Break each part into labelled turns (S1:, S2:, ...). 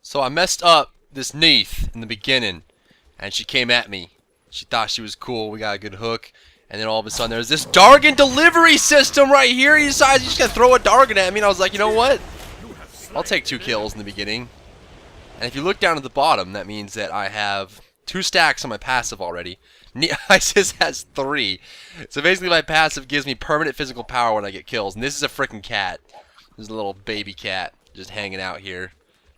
S1: So I messed up this Neath in the beginning, and she came at me. She thought she was cool. We got a good hook, and then all of a sudden there's this Dargon delivery system right here. He decides he's just gonna throw a Dargon at me, and I was like, you know what? I'll take 2 kills in the beginning. And if you look down at the bottom, that means that I have 2 stacks on my passive already. Isis has 3. So basically my passive gives me permanent physical power when I get kills. And this is a freaking cat. This is a little baby cat just hanging out here,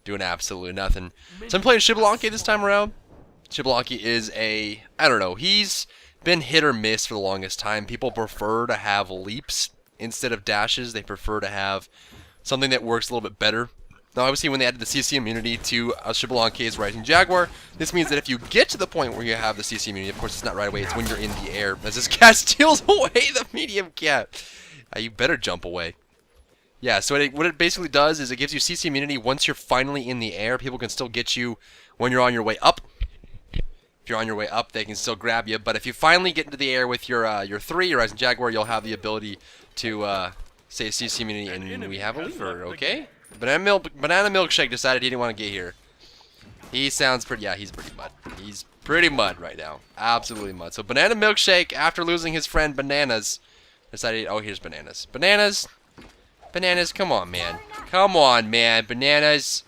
S1: doing absolutely nothing. So I'm playing Xbalanque this time around. Xbalanque is a, I don't know, he's been hit or miss for the longest time. People prefer to have leaps instead of dashes. They prefer to have something that works a little bit better. Now, obviously, when they added the CC immunity to Xbalanque's Rising Jaguar, this means that if you get to the point where you have the CC immunity, of course, it's not right away, it's when you're in the air, as this cat steals away the medium cat. You better jump away. Yeah, so what it basically does is it gives you CC immunity once you're finally in the air. People can still get you when you're on your way up. If you're on your way up, they can still grab you. But if you finally get into the air with your 3, your Rising Jaguar, you'll have the ability to say CC immunity, and we have a lever, okay? Banana Milkshake decided he didn't want to get here. He sounds pretty, yeah, he's pretty mud. He's pretty mud right now. Absolutely mud. So Banana Milkshake, after losing his friend Bananas, decided, oh, here's Bananas. Bananas, come on, man. Come on, man. Bananas.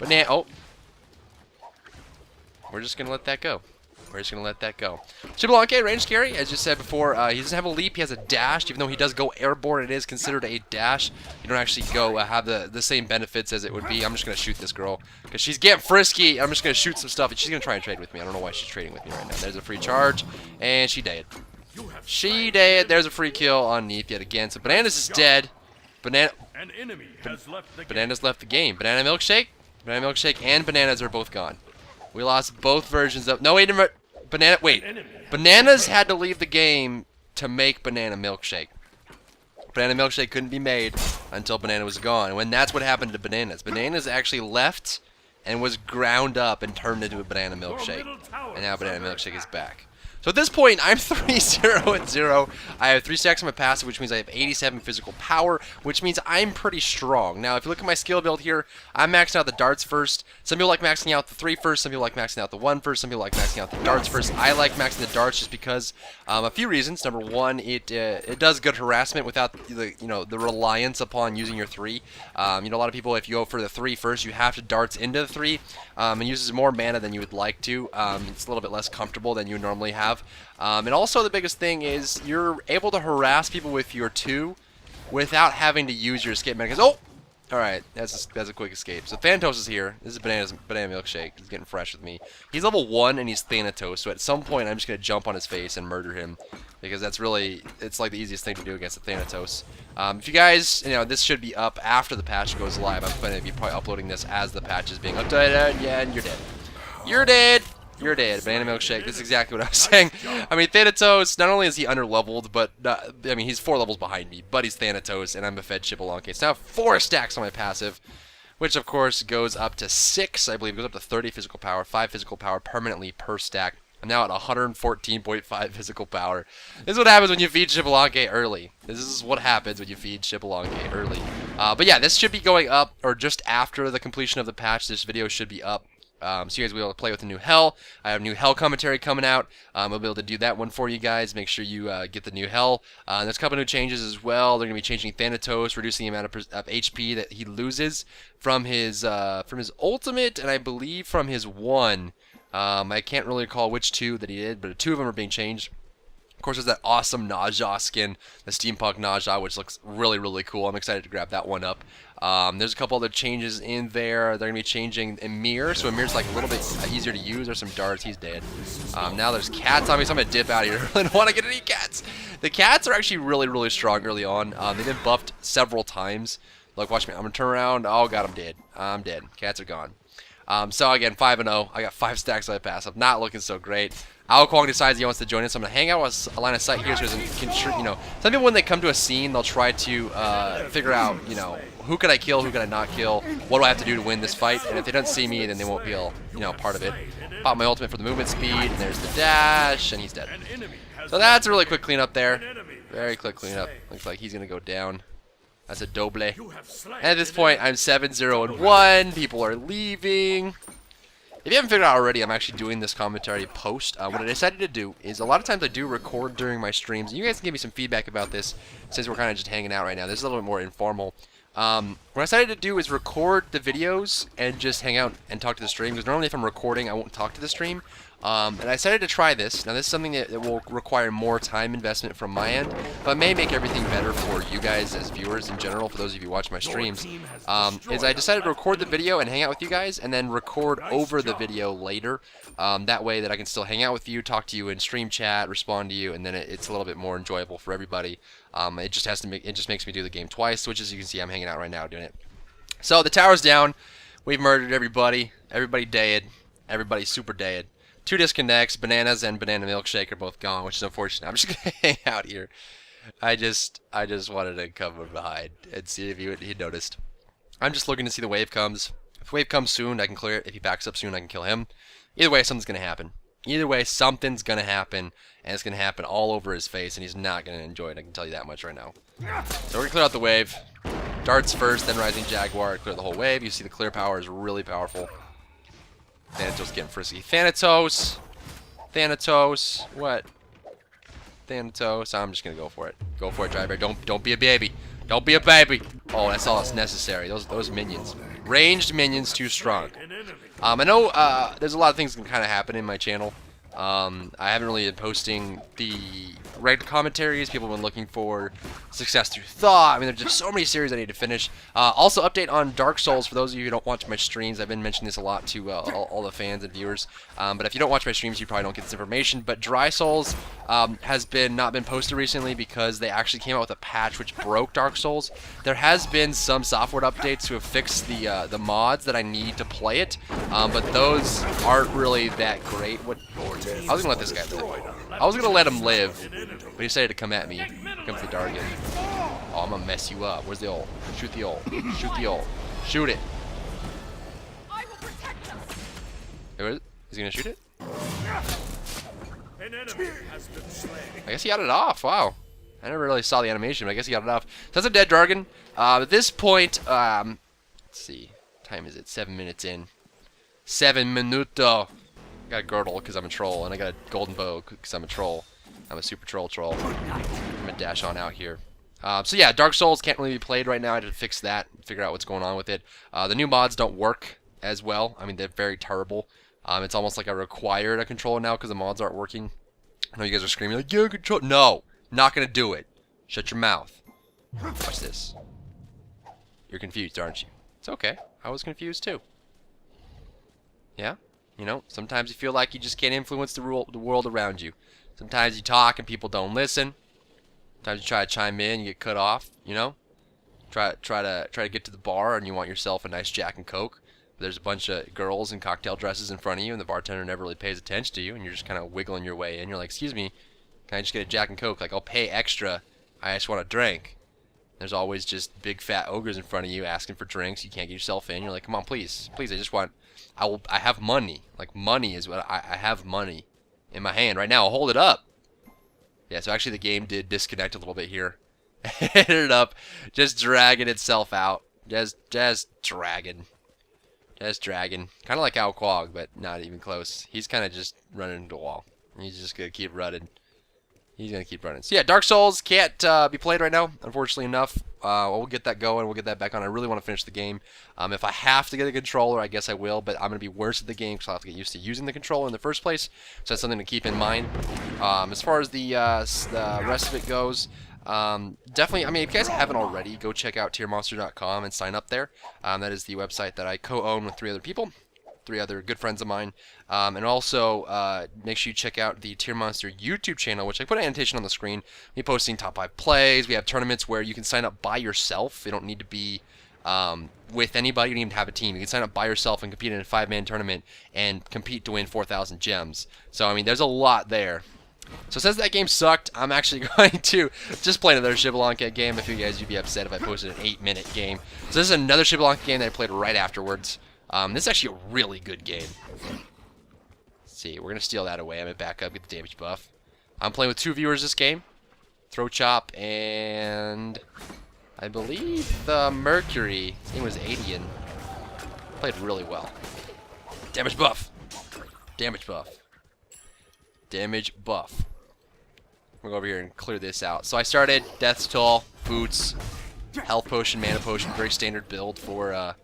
S1: Oh. We're just going to let that go. We're just going to let that go. Xbalanque, range carry, as you said before, he doesn't have a leap, he has a dash. Even though he does go airborne, it is considered a dash. You don't actually go have the same benefits as it would be. I'm just going to shoot this girl, because she's getting frisky. I'm just going to shoot some stuff, and she's going to try and trade with me. I don't know why she's trading with me right now. There's a free charge, and she dead. She dead. There's a free kill on Neath yet again. So Bananas is dead. Bananas left the game. Banana Milkshake and Bananas are both gone. We lost both versions of... No, wait a minute. Bananas had to leave the game to make Banana Milkshake. Banana Milkshake couldn't be made until Banana was gone. And when that's what happened to Bananas. Bananas actually left and was ground up and turned into a Banana Milkshake. And now Banana Milkshake is back. So at this point, I'm 3-0-0. I have 3 stacks on my passive, which means I have 87 physical power, which means I'm pretty strong. Now, if you look at my skill build here, I'm maxing out the darts first. Some people like maxing out the 3 first. Some people like maxing out the 1 first. Some people like maxing out the darts first. I like maxing the darts just because a few reasons. Number 1, it does good harassment without the reliance upon using your 3. A lot of people, if you go for the 3 first, you have to darts into the 3. It uses more mana than you would like to. It's a little bit less comfortable than you would normally have. And also the biggest thing is you're able to harass people with your 2 without having to use your escape mechanism. Oh! Alright, that's a quick escape. So Thanatos is here. This is Banana Milkshake. He's getting fresh with me. He's level 1 and he's Thanatos, so at some point I'm just going to jump on his face and murder him. Because that's really, it's like the easiest thing to do against a Thanatos. If you guys, this should be up after the patch goes live. I'm going to be probably uploading this as the patch is being updated. Yeah, and you're dead. You're dead! You're dead. Banana Milkshake. That's exactly what I was saying. I mean, Thanatos, not only is he underleveled, but, I mean, he's 4 levels behind me, but he's Thanatos, and I'm a fed Xbalanque. So now I have 4 stacks on my passive, which, of course, goes up to 6, I believe. It goes up to 30 physical power, 5 physical power permanently per stack. I'm now at 114.5 physical power. This is what happens when you feed Xbalanque early. This is what happens when you feed Xbalanque early. But yeah, this should be going up, or just after the completion of the patch, this video should be up. So you guys will be able to play with the new Hell. I have new Hell commentary coming out. I'll be able to do that one for you guys. Make sure you get the new Hell. There's a couple new changes as well. They're going to be changing Thanatos, reducing the amount of HP that he loses from his ultimate, and I believe from his 1. I can't really recall which 2 that he did, but 2 of them are being changed. Of course, there's that awesome Naja skin, the Steampunk Naja, which looks really, really cool. I'm excited to grab that one up. There's a couple other changes in there. They're going to be changing Emir, so Emir's like a little bit easier to use. There's some darts. He's dead. Now there's cats on me, so I'm going to dip out of here. I really don't want to get any cats. The cats are actually really, really strong early on. They've been buffed several times. Look, watch me. I'm going to turn around. Oh, God, I'm dead. I'm dead. Cats are gone. So, again, 5-0. I got 5 stacks on my pass. I'm not looking so great. Ao Kwong decides he wants to join us. So I'm going to hang out with a line of sight here so he can, some people when they come to a scene, they'll try to figure out, who could I kill, who could I not kill, what do I have to do to win this fight, and if they don't see me, then they won't feel, part of it. Pop my ultimate for the movement speed, and there's the dash, and he's dead. So that's a really quick cleanup there. Very quick cleanup. Looks like he's going to go down. That's a doble. And at this point, I'm 7-0-1. People are leaving. If you haven't figured out already, I'm actually doing this commentary post. What I decided to do is a lot of times I do record during my streams. And you guys can give me some feedback about this since we're kind of just hanging out right now. This is a little bit more informal. What I decided to do is record the videos and just hang out and talk to the stream. Because normally if I'm recording, I won't talk to the stream. And I decided to try this. Now this is something that will require more time investment from my end, but may make everything better for you guys as viewers in general, for those of you who watch my streams. Is I decided to record the video and hang out with you guys, and then record over the video later. That way that I can still hang out with you, talk to you in stream chat, respond to you, and then it's a little bit more enjoyable for everybody. It just makes me do the game twice, which as you can see I'm hanging out right now doing it. So the tower's down. We've murdered everybody. Everybody dead. Everybody's super dead. 2 disconnects, bananas and banana milkshake are both gone, which is unfortunate. I'm just gonna hang out here. I just wanted to come from behind and see if he noticed. I'm just looking to see the wave comes. If the wave comes soon, I can clear it. If he backs up soon, I can kill him. Either way, something's gonna happen. Either way, something's gonna happen, and it's gonna happen all over his face, and he's not gonna enjoy it. I can tell you that much right now. So we're gonna clear out the wave. Darts first, then Rising Jaguar, clear the whole wave. You see the clear power is really powerful. Thanatos getting frisky. Thanatos! Thanatos! What? Thanatos. I'm just gonna go for it. Go for it, Driver. Don't be a baby. Don't be a baby! Oh, that's all that's necessary. Those minions. Ranged minions too strong. I know there's a lot of things that can kind of happen in my channel. I haven't really been posting the ranked commentaries. People have been looking for success through thought. I mean, there's just so many series I need to finish. Also, update on Dark Souls for those of you who don't watch my streams. I've been mentioning this a lot to all the fans and viewers. But if you don't watch my streams, you probably don't get this information. But Dry Souls has not been posted recently because they actually came out with a patch which broke Dark Souls. There has been some software updates to have fixed the mods that I need to play it, but those aren't really that great. I was gonna let this guy live. I was gonna let him live, but he decided to come at me. Here comes the Dargan. Oh, I'm gonna mess you up. Where's the ult? Shoot the ult. Shoot the ult. Shoot it. Is he gonna shoot it? I guess he got it off. Wow. I never really saw the animation, but I guess he got it off. So that's a dead Dargan. At this point, let's see. What time is it? 7 minutes in. 7 minuto. I got a girdle because I'm a troll, and I got a golden bow because I'm a troll. I'm a super troll. I'm gonna dash on out here. So yeah, Dark Souls can't really be played right now. I had to fix that, figure out what's going on with it. The new mods don't work as well. I mean, they're very terrible. It's almost like I required a controller now because the mods aren't working. I know you guys are screaming like, yeah, control. No, not gonna do it. Shut your mouth. Watch this. You're confused, aren't you? It's okay. I was confused too. Yeah? You know, sometimes you feel like you just can't influence the world around you. Sometimes you talk and people don't listen. Sometimes you try to chime in, you get cut off. You know, try to get to the bar and you want yourself a nice Jack and Coke. But there's a bunch of girls in cocktail dresses in front of you, and the bartender never really pays attention to you, and you're just kind of wiggling your way in. You're like, "Excuse me, can I just get a Jack and Coke? Like, I'll pay extra. I just want a drink." There's always just big fat ogres in front of you asking for drinks. You can't get yourself in. You're like, "Come on, please, please, I just want." I have money. Like, money is what I have money in my hand right now. I'll hold it up. Yeah, so actually the game did disconnect a little bit here. It ended up just dragging itself out. Just dragging. Just dragging. Kind of like Ao Quag, but not even close. He's kind of just running into a wall. He's just going to keep running. He's going to keep running. So yeah, Dark Souls can't be played right now, unfortunately enough. We'll get that going. We'll get that back on. I really want to finish the game. If I have to get a controller, I guess I will, but I'm going to be worse at the game because I'll have to get used to using the controller in the first place. So that's something to keep in mind. As far as the rest of it goes, definitely, I mean, if you guys haven't already, go check out tiermonster.com and sign up there. That is the website that I co-own with 3 other people. 3 other good friends of mine, and also make sure you check out the Tier Monster YouTube channel, which I put an annotation on the screen. We're posting top 5 plays. We have tournaments where you can sign up by yourself. You don't need to be with anybody. You don't even have a team. You can sign up by yourself and compete in a 5-man tournament and compete to win 4,000 gems. So I mean, there's a lot there. So since that game sucked, I'm actually going to just play another Xbalanque game. If you guys would be upset if I posted an 8-minute game. So this is another Xbalanque game that I played right afterwards. This is actually a really good game. Let's see, we're going to steal that away. I'm going to back up, get the damage buff. I'm playing with 2 viewers this game. Throw Chop and I believe the Mercury, his name was Adian, played really well. Damage buff. Damage buff. Damage buff. We'll go over here and clear this out. So I started Death's Toll, Boots, Health Potion, Mana Potion, very standard build for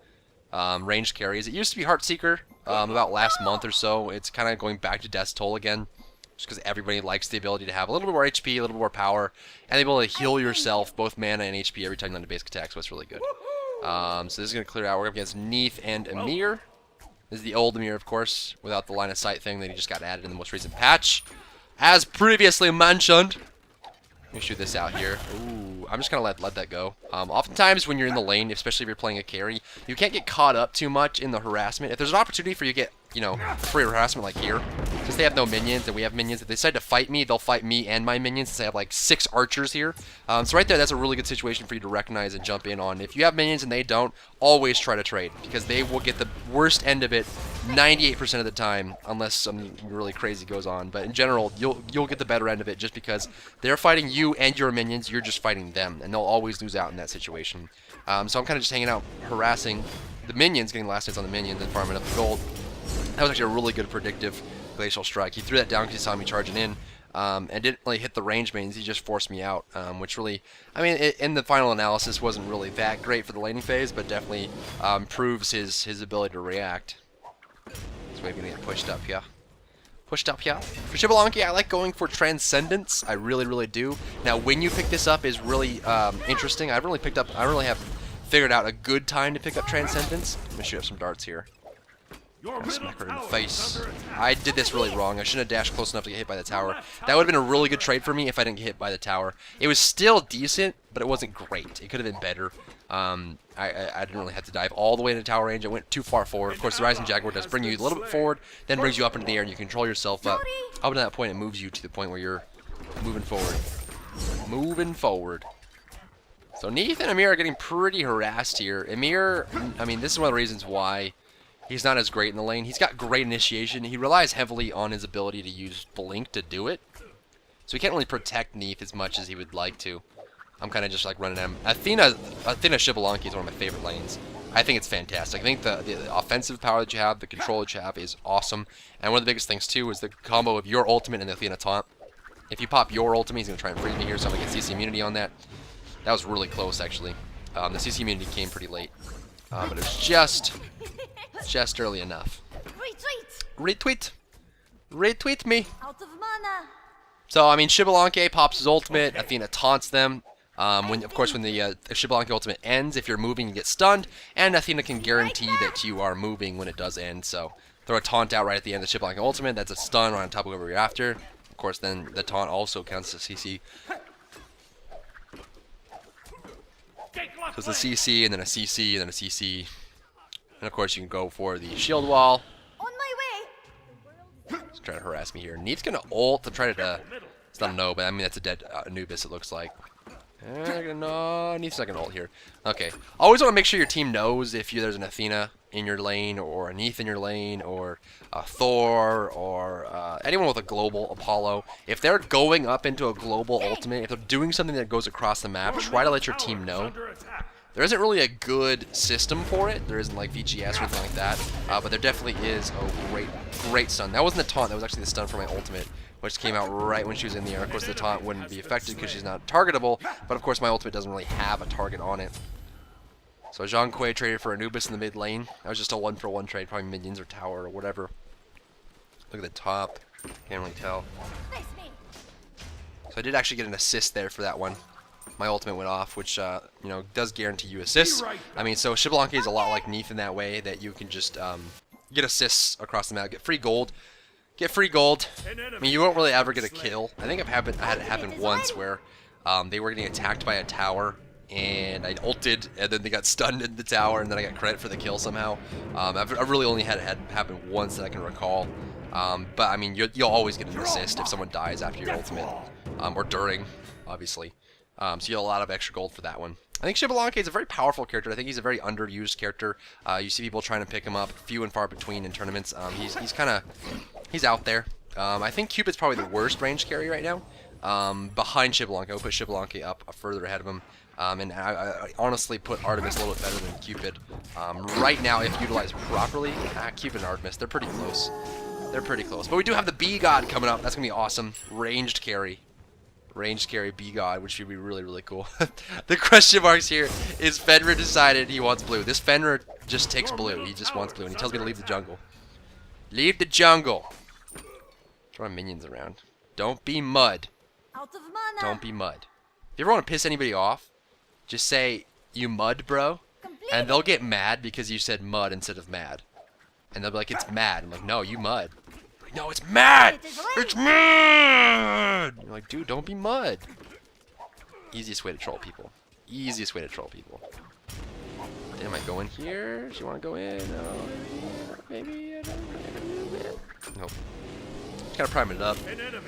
S1: ranged carries. It used to be Heartseeker about last month or so. It's kind of going back to Death's Toll again, just because everybody likes the ability to have a little bit more HP, a little bit more power, and able to heal yourself, both mana and HP, every time you land a basic attack, so it's really good. So this is going to clear out. We're up against Neith and Emir. This is the old Emir, of course, without the line of sight thing that he just got added in the most recent patch. As previously mentioned. Let me shoot this out here. Ooh, I'm just going to let that go. Oftentimes when you're in the lane, especially if you're playing a carry, you can't get caught up too much in the harassment. If there's an opportunity for you to get, you know, free harassment like here, since they have no minions and we have minions, if they decide to fight me, they'll fight me and my minions since I have like 6 archers here. So right there, that's a really good situation for you to recognize and jump in on. If you have minions and they don't, always try to trade, because they will get the worst end of it 98% of the time, unless something really crazy goes on. But in general, you'll get the better end of it just because they're fighting you and your minions, you're just fighting them, and they'll always lose out in that situation. So I'm kind of just hanging out, harassing the minions, getting last hits on the minions, and farming up the gold. That was actually a really good predictive glacial strike. He threw that down because he saw me charging in, and didn't really hit the range mains. He just forced me out, which really, I mean, in the final analysis, wasn't really that great for the laning phase, but definitely proves his ability to react. So maybe gonna get pushed up here. Pushed up here. For Xbalanque, I like going for Transcendence. I really, really do. Now, when you pick this up is really interesting. I really have figured out a good time to pick up Transcendence. Let me shoot up some darts here. Smack her in the face. I did this really wrong. I shouldn't have dashed close enough to get hit by the tower. That would have been a really good trade for me if I didn't get hit by the tower. It was still decent, but it wasn't great. It could have been better. I didn't really have to dive all the way into tower range. I went too far forward. Of course, the Rising Jaguar does bring you a little bit forward, then brings you up into the air, and you control yourself up. Up to that point, it moves you to the point where you're moving forward. Moving forward. So Neith and Emir are getting pretty harassed here. Emir, I mean, this is one of the reasons why he's not as great in the lane. He's got great initiation. He relies heavily on his ability to use Blink to do it. So he can't really protect Neith as much as he would like to. I'm kind of just like running him. Athena Xbalanque is one of my favorite lanes. I think it's fantastic. I think the offensive power that you have, the control that you have is awesome. And one of the biggest things too is the combo of your ultimate and the Athena taunt. If you pop your ultimate, he's going to try and freeze me here, so I'm going to get CC immunity on that. That was really close, actually. The CC immunity came pretty late. But it was just early enough. Retweet! Retweet me!
S2: Out of mana.
S1: So, I mean, Xbalanque pops his ultimate, Athena taunts them. Of course, when the Xbalanque ultimate ends, if you're moving, you get stunned, and Athena can guarantee that you are moving when it does end. So, throw a taunt out right at the end of the Xbalanque ultimate, that's a stun right on top of whoever you're after. Of course, then the taunt also counts as CC. So it's a CC, and then a CC, and then a CC. And of course, you can go for the shield wall.
S2: On my way.
S1: He's trying to harass me here. Neith's gonna ult to try to. It's not a no, but I mean that's a dead Anubis. It looks like. No, Neith's not gonna ult here. Okay. Always want to make sure your team knows if there's an Athena in your lane, or a Neith in your lane, or a Thor, or anyone with a global Apollo. If they're going up into a global ultimate, if they're doing something that goes across the map, try to let your team know. There isn't really a good system for it. There isn't like VGS or anything like that. But there definitely is a great stun. That wasn't the taunt. That was actually the stun for my ultimate, which came out right when she was in the air. Of course, the taunt wouldn't be affected because she's not targetable. But of course, my ultimate doesn't really have a target on it. So Zhang Kuei traded for Anubis in the mid lane. That was just a 1-for-1 trade, probably minions or tower or whatever. Look at the top. Can't really tell. So I did actually get an assist there for that one. My ultimate went off, which you know, does guarantee you assists. I mean, so Xbalanque is a lot like Neith in that way, that you can just get assists across the map, get free gold. Get free gold. I mean, you won't really ever get a kill. I think I had it happen once where they were getting attacked by a tower, and I ulted, and then they got stunned in the tower, and then I got credit for the kill somehow. I've really only had it happen once that I can recall. But I mean, you'll always get an assist if someone dies after your ultimate, or during, obviously. So you have a lot of extra gold for that one. I think Xbalanque is a very powerful character. I think he's a very underused character. You see people trying to pick him up, few and far between in tournaments. He's out there. I think Cupid's probably the worst range carry right now. behind Xbalanque. I would put Xbalanque up further ahead of him. And I honestly put Artemis a little bit better than Cupid. Right now, if utilized properly, Cupid and Artemis, they're pretty close. They're pretty close. But we do have the Bee God coming up. That's going to be awesome. Ranged carry. Ranged carry Bee God, which should be really, really cool. The question marks here is Fenrir decided he wants blue. This Fenrir just takes blue. He just wants blue. And he tells me to leave the jungle. Leave the jungle. Throw my minions around. Don't be mud.
S2: Out of mana.
S1: Don't be mud. If you ever want to piss anybody off, just say, you mud, bro.
S2: Complete.
S1: And they'll get mad because you said mud instead of mad. And they'll be like, it's mad. I'm like, no, you mud. Like, no, it's mad.
S2: It is away.
S1: It's mad. You're like, dude, don't be mud. Easiest way to troll people. Easiest way to troll people. Am I going here? Do you want to go in? No. Maybe. I don't. Nope. Kind of prime it up.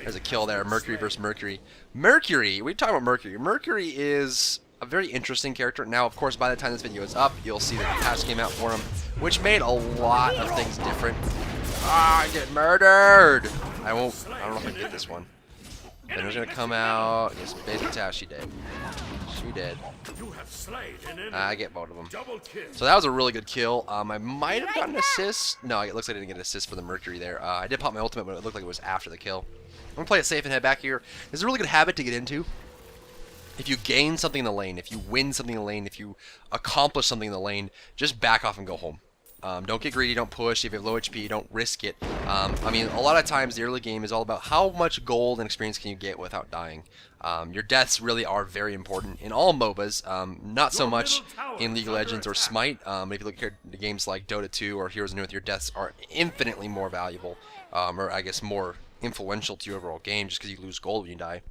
S1: There's a kill there. Mercury versus Mercury. Mercury. We talk about Mercury. Mercury is a very interesting character. Now, of course, by the time this video is up, you'll see that the patch came out for him, which made a lot of things different. Ah, I get murdered. I don't know if I can get this one. Fenrir's gonna come out. Yes, basic task. She did. She did. I get both of them. So that was a really good kill. I might have gotten an assist. No, it looks like I didn't get an assist for the Mercury there. I did pop my ultimate, but it looked like it was after the kill. I'm gonna play it safe and head back here. This is a really good habit to get into. If you gain something in the lane, if you win something in the lane, if you accomplish something in the lane, just back off and go home. Don't get greedy, don't push. If you have low HP, don't risk it. I mean, a lot of times the early game is all about how much gold and experience can you get without dying. Your deaths really are very important in all MOBAs, not so much in League of Legends or SMITE. If you look at games like Dota 2 or Heroes of New Earth, your deaths are infinitely more valuable, or I guess more influential to your overall game just because you lose gold when you die.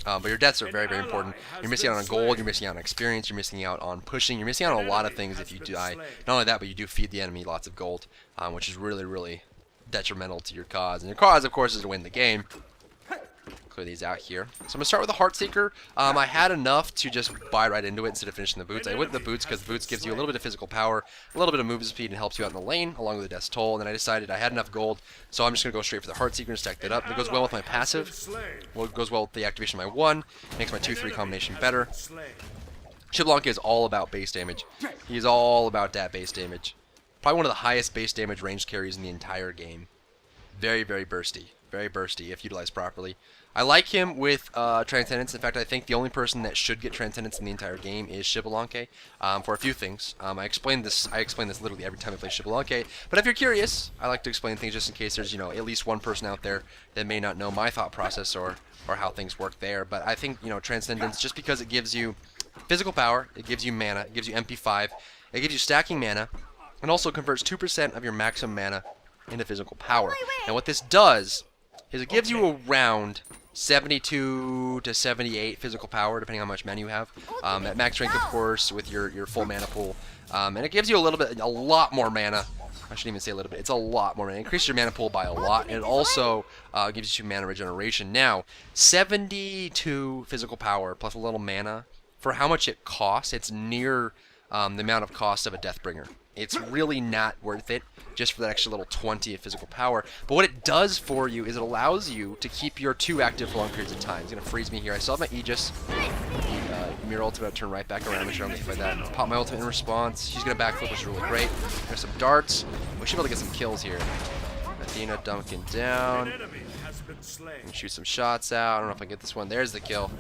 S1: But your deaths are very, very important. You're missing out on gold, you're missing out on experience, you're missing out on pushing, you're missing out on a lot of things if you die. Not only that, but you do feed the enemy lots of gold, which is really, really detrimental to your cause. And your cause, of course, is to win the game. Clear these out here. So I'm going to start with the Heartseeker. I had enough to just buy right into it instead of finishing the boots. I went with the boots because the boots gives you a little bit of physical power, a little bit of movement speed, and helps you out in the lane, along with the Death's Toll. And then I decided I had enough gold, so I'm just going to go straight for the Heartseeker and stack that up. It goes well with my passive. Well, it goes well with the activation of my 1. Makes my 2-3 combination better. Xbalanque is all about base damage. He's all about that base damage. Probably one of the highest base damage range carries in the entire game. Very, very bursty. Very bursty if utilized properly. I like him with Transcendence. In fact, I think the only person that should get Transcendence in the entire game is Xbalanque, for a few things. I explain this literally every time I play Xbalanque. But if you're curious, I like to explain things just in case there's, at least one person out there that may not know my thought process or how things work there. But I think, Transcendence, just because it gives you physical power, it gives you mana, it gives you MP5, it gives you stacking mana, and also converts 2% of your maximum mana into physical power. And what this does is it gives you around 72 to 78 physical power, depending on how much mana you have. At max rank, of course, with your full mana pool. And it gives you a lot more mana. I shouldn't even say a little bit. It's a lot more mana. It increases your mana pool by a lot, and it also gives you mana regeneration. Now, 72 physical power plus a little mana, for how much it costs, it's near the amount of cost of a Deathbringer. It's really not worth it just for that extra little 20 of physical power. But what it does for you is it allows you to keep your 2 active for long periods of time. It's going to freeze me here. I still have my Aegis. Mirror ultimate, turn right back around, make sure I'm hit by that. Pop my ultimate in response. She's going to backflip, which is really great. There's some darts. We should be able to get some kills here. Athena dunking down. And shoot some shots out. I don't know if I can get this one. There's the kill.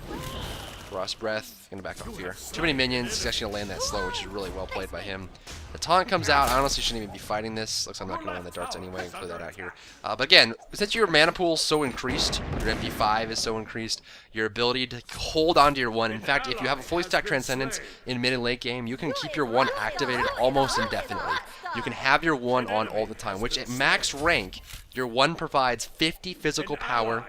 S1: Frost Breath, gonna back off here. Too many minions, he's actually gonna land that slow, which is really well played by him. The taunt comes out, I honestly shouldn't even be fighting this. Looks like I'm not gonna land the darts anyway, clear that out here. But again, since your mana pool is so increased, your MP5 is so increased, your ability to hold onto your 1. In fact, if you have a fully stacked Transcendence in mid and late game, you can keep your 1 activated almost indefinitely. You can have your 1 on all the time, which at max rank, your 1 provides 50 physical power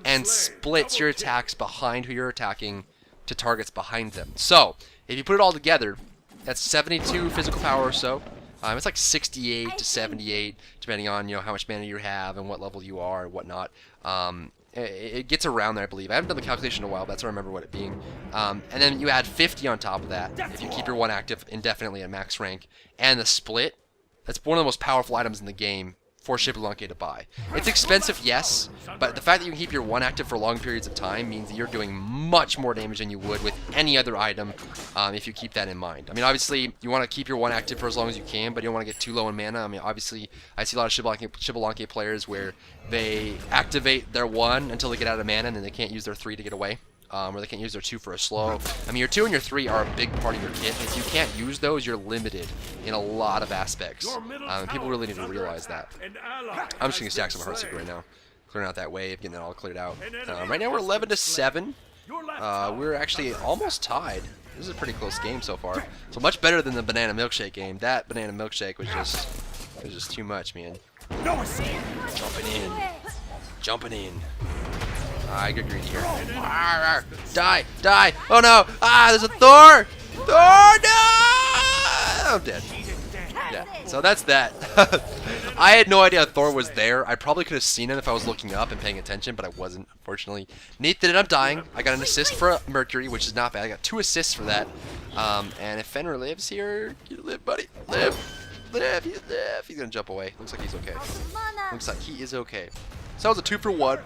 S1: and splits your attacks behind who you're attacking to targets behind them. So, if you put it all together, that's 72 physical power or so. It's like 68 to 78, depending on how much mana you have and what level you are and whatnot. It gets around there, I believe. I haven't done the calculation in a while, but that's what I remember what it being. And then you add 50 on top of that, if you keep your 1 active indefinitely at max rank. And the split, that's one of the most powerful items in the game for Xbalanque to buy. It's expensive, yes, but the fact that you can keep your one active for long periods of time means that you're doing much more damage than you would with any other item if you keep that in mind. I mean, obviously, you want to keep your one active for as long as you can, but you don't want to get too low in mana. I mean, obviously, I see a lot of Xbalanque players where they activate their one until they get out of mana, and then they can't use their 3 to get away. Or they can't use their 2 for a slow. I mean, your 2 and your 3 are a big part of your kit. If you can't use those, you're limited in a lot of aspects. And people really need to realize that. I'm just going to stack some Heartseeker right now. Clearing out that wave, getting it all cleared out. Right now we're 11-7. We're actually almost tied. This is a pretty close game so far. So much better than the banana milkshake game. That banana milkshake was just too much, man. Jumping in. Jumping in. I get greedy here. Die! Die! Oh no! Ah, there's a Thor! Thor! No! I'm dead. Yeah, so that's that. I had no idea Thor was there. I probably could have seen him if I was looking up and paying attention, but I wasn't, unfortunately. Neith did end up dying. I got an assist for Mercury, which is not bad. I got 2 assists for that. And if Fenrir lives here, you live, buddy. Live. Live. You live. He's going to jump away. Looks like he's okay. Looks like he is okay. So that was a 2 for 1.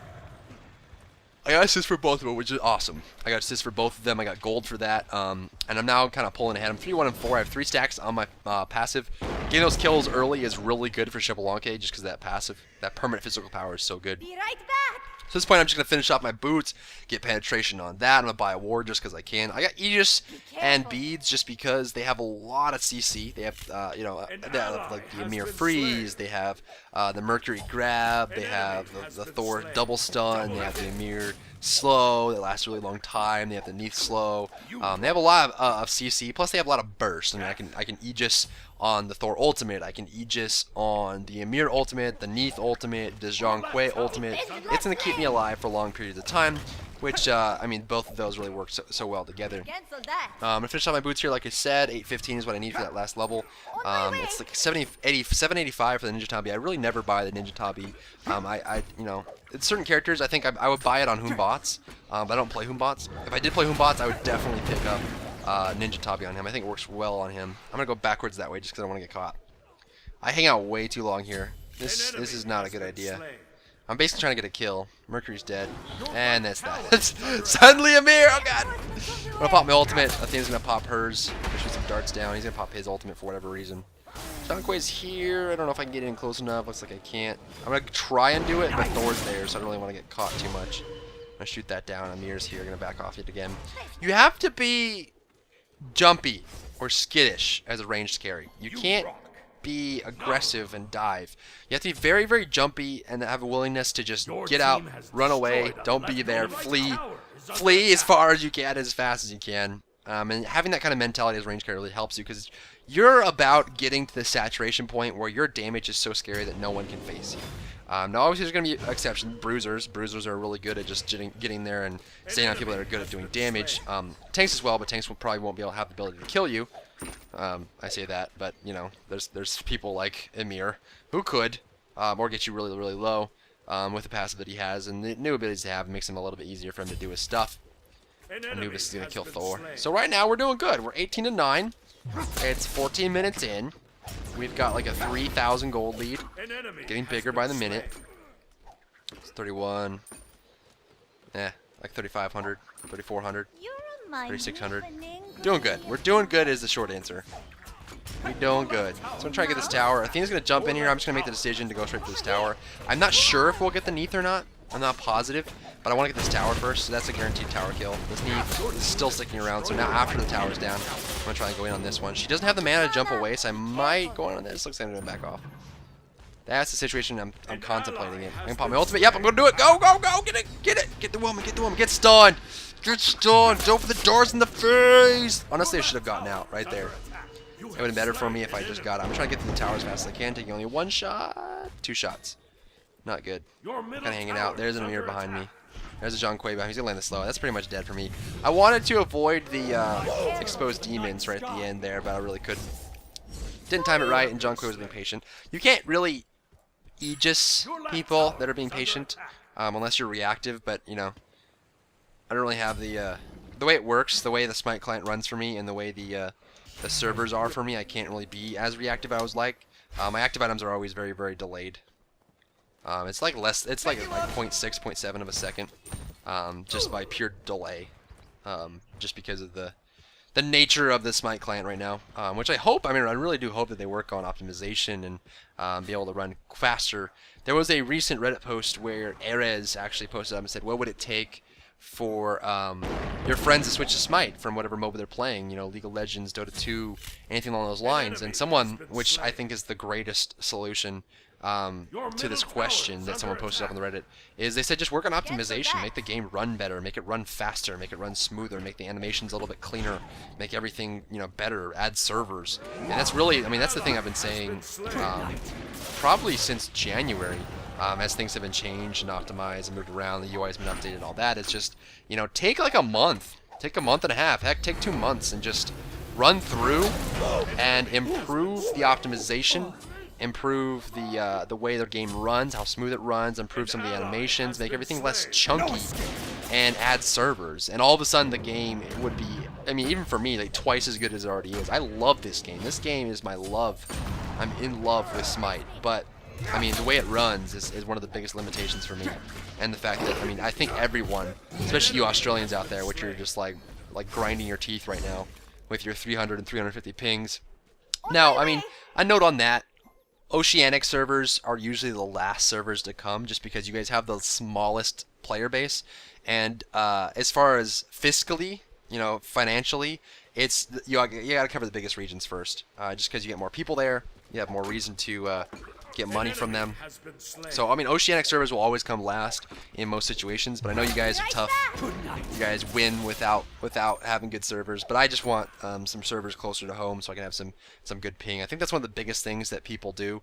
S1: I got assists for both of them, which is awesome. I got assists for both of them. I got gold for that. And I'm now kind of pulling ahead. I'm 3-1-4. I have 3 stacks on my passive. Getting those kills early is really good for Xbalanque just because that passive, that permanent physical power is so good.
S2: Be right back.
S1: So at this point, I'm just going to finish off my boots, get penetration on that. I'm going to buy a ward just because I can. I got Aegis and Beads just because they have a lot of CC. They have, they have like the Ymir Freeze. They have the Mercury Grab. They have the Thor Double Stun. They have the Ymir Slow that lasts a really long time. They have the Neith Slow. They have a lot of CC. Plus, they have a lot of burst. I mean, I can Aegis on the Thor ultimate. I can Aegis on the Ymir ultimate, the Neith ultimate, the Zhonghui ultimate. It's going to keep me alive for long periods of time, which, I mean, both of those really work so well together. I'm going to finish off my boots here, like I said. 815 is what I need for that last level. It's like 785 for the Ninja Tabi. I really never buy the Ninja Tabi. You know, it's certain characters, I think I would buy it on Hoombots, but I don't play Hoombots. If I did play Hoombots, I would definitely pick up Ninja Tabi on him. I think it works well on him. I'm going to go backwards that way just because I don't want to get caught. I hang out way too long here. This is not a good idea. I'm basically trying to get a kill. Mercury's dead. And that's that. Suddenly Ymir! Oh god! I'm going to pop my ultimate. Athena's going to pop hers. Shoot some darts down. He's going to pop his ultimate for whatever reason. Zhonghui's here. I don't know if I can get in close enough. Looks like I can't. I'm going to try and do it, but Thor's there, so I don't really want to get caught too much. I'm going to shoot that down. Ymir's here. Going to back off it again. You have to be jumpy or skittish as a ranged carry. You can't be aggressive and dive. You have to be very, very jumpy and have a willingness to just get out, run away, don't be there, flee as far as you can, as fast as you can. And having that kind of mentality as a ranged carry really helps you because you're about getting to the saturation point where your damage is so scary that no one can face you. Now, obviously, there's going to be exceptions. Bruisers. Bruisers are really good at just getting there and staying on people that are good at doing damage. Tanks as well, but tanks probably won't be able to have the ability to kill you. I say that, but, you know, there's people like Ymir who could, or get you really, really low with the passive that he has. And the new abilities they have makes him a little bit easier for him to do his stuff. Anubis is going to kill Thor. So right now, we're doing good. We're 18-9. It's 14 minutes in. We've got like a 3,000 gold lead. Getting bigger by the minute. It's 31. Like 3,500, 3,400, 3,600. Doing good. We're doing good is the short answer. We're doing good. So I'm going to try to get this tower. Athena's going to jump in here. I'm just going to make the decision to go straight for this tower. I'm not sure if we'll get the Neith or not. I'm not positive. But I want to get this tower first, so that's a guaranteed tower kill. This Neith is still sticking around, so now after the tower's down, I'm going to try and go in on this one. She doesn't have the mana to jump away, so I might go in on this. Looks like I'm going to back off. That's the situation I'm contemplating it. I'm going to pop my ultimate. Yep, I'm going to do it. Go, go, go. Get it. Get it. Get the woman. Get the woman. Get stunned. Get stunned. Go for the doors in the face. Honestly, I should have gotten out right there. It would have been better for me if I just got out. I'm trying to get to the tower as fast as I can, taking only 1 shot. 2 shots. Not good. Kind of hanging out. There's an Ymir behind me. There's a Zhonghui behind me. He's going to land the slow. That's pretty much dead for me. I wanted to avoid the exposed demons right at the end there, but I really couldn't. Didn't time it right, and Zhonghui was being patient. You can't really Aegis people that are being patient unless you're reactive, but, you know, I don't really have the way it works, the way the SMITE client runs for me, and the way the servers are for me, I can't really be as reactive as I was like. My active items are always very, very delayed. It's like less. It's like 0.6, 0.7 of a second, just by pure delay, just because of the nature of the SMITE client right now, which I hope. I mean, I really do hope that they work on optimization and be able to run faster. There was a recent Reddit post where Erez actually posted up and said, "What would it take for your friends to switch to SMITE from whatever MOBA they're playing? You know, League of Legends, Dota 2, anything along those lines." And someone, which I think is the greatest solution to this question that someone posted up on the Reddit, is they said just work on optimization, make the game run better, make it run faster, make it run smoother, make the animations a little bit cleaner, make everything, you know, better, add servers. And that's really, I mean, that's the thing I've been saying probably since January, as things have been changed and optimized and moved around, the UI has been updated and all that. It's just, you know, take like a month, take a month and a half, heck, take 2 months and just run through and improve the optimization, improve the way their game runs, how smooth it runs, improve some of the animations, make everything less chunky, and add servers. And all of a sudden the game would be, I mean, even for me, like twice as good as it already is. I love this game. This game is my love. I'm in love with SMITE, but I mean, the way it runs is one of the biggest limitations for me. And the fact that, I mean, I think everyone, especially you Australians out there, which are just like grinding your teeth right now with your 300 and 350 pings. Now, I mean, a note on that, Oceanic servers are usually the last servers to come, just because you guys have the smallest player base, and as far as fiscally, you know, financially, it's you gotta cover the biggest regions first, just because you get more people there, you have more reason to get money from them. So I mean, Oceanic servers will always come last in most situations, but I know you guys are tough. You guys win without having good servers, but I just want some servers closer to home so I can have some good ping. I think that's one of the biggest things that people do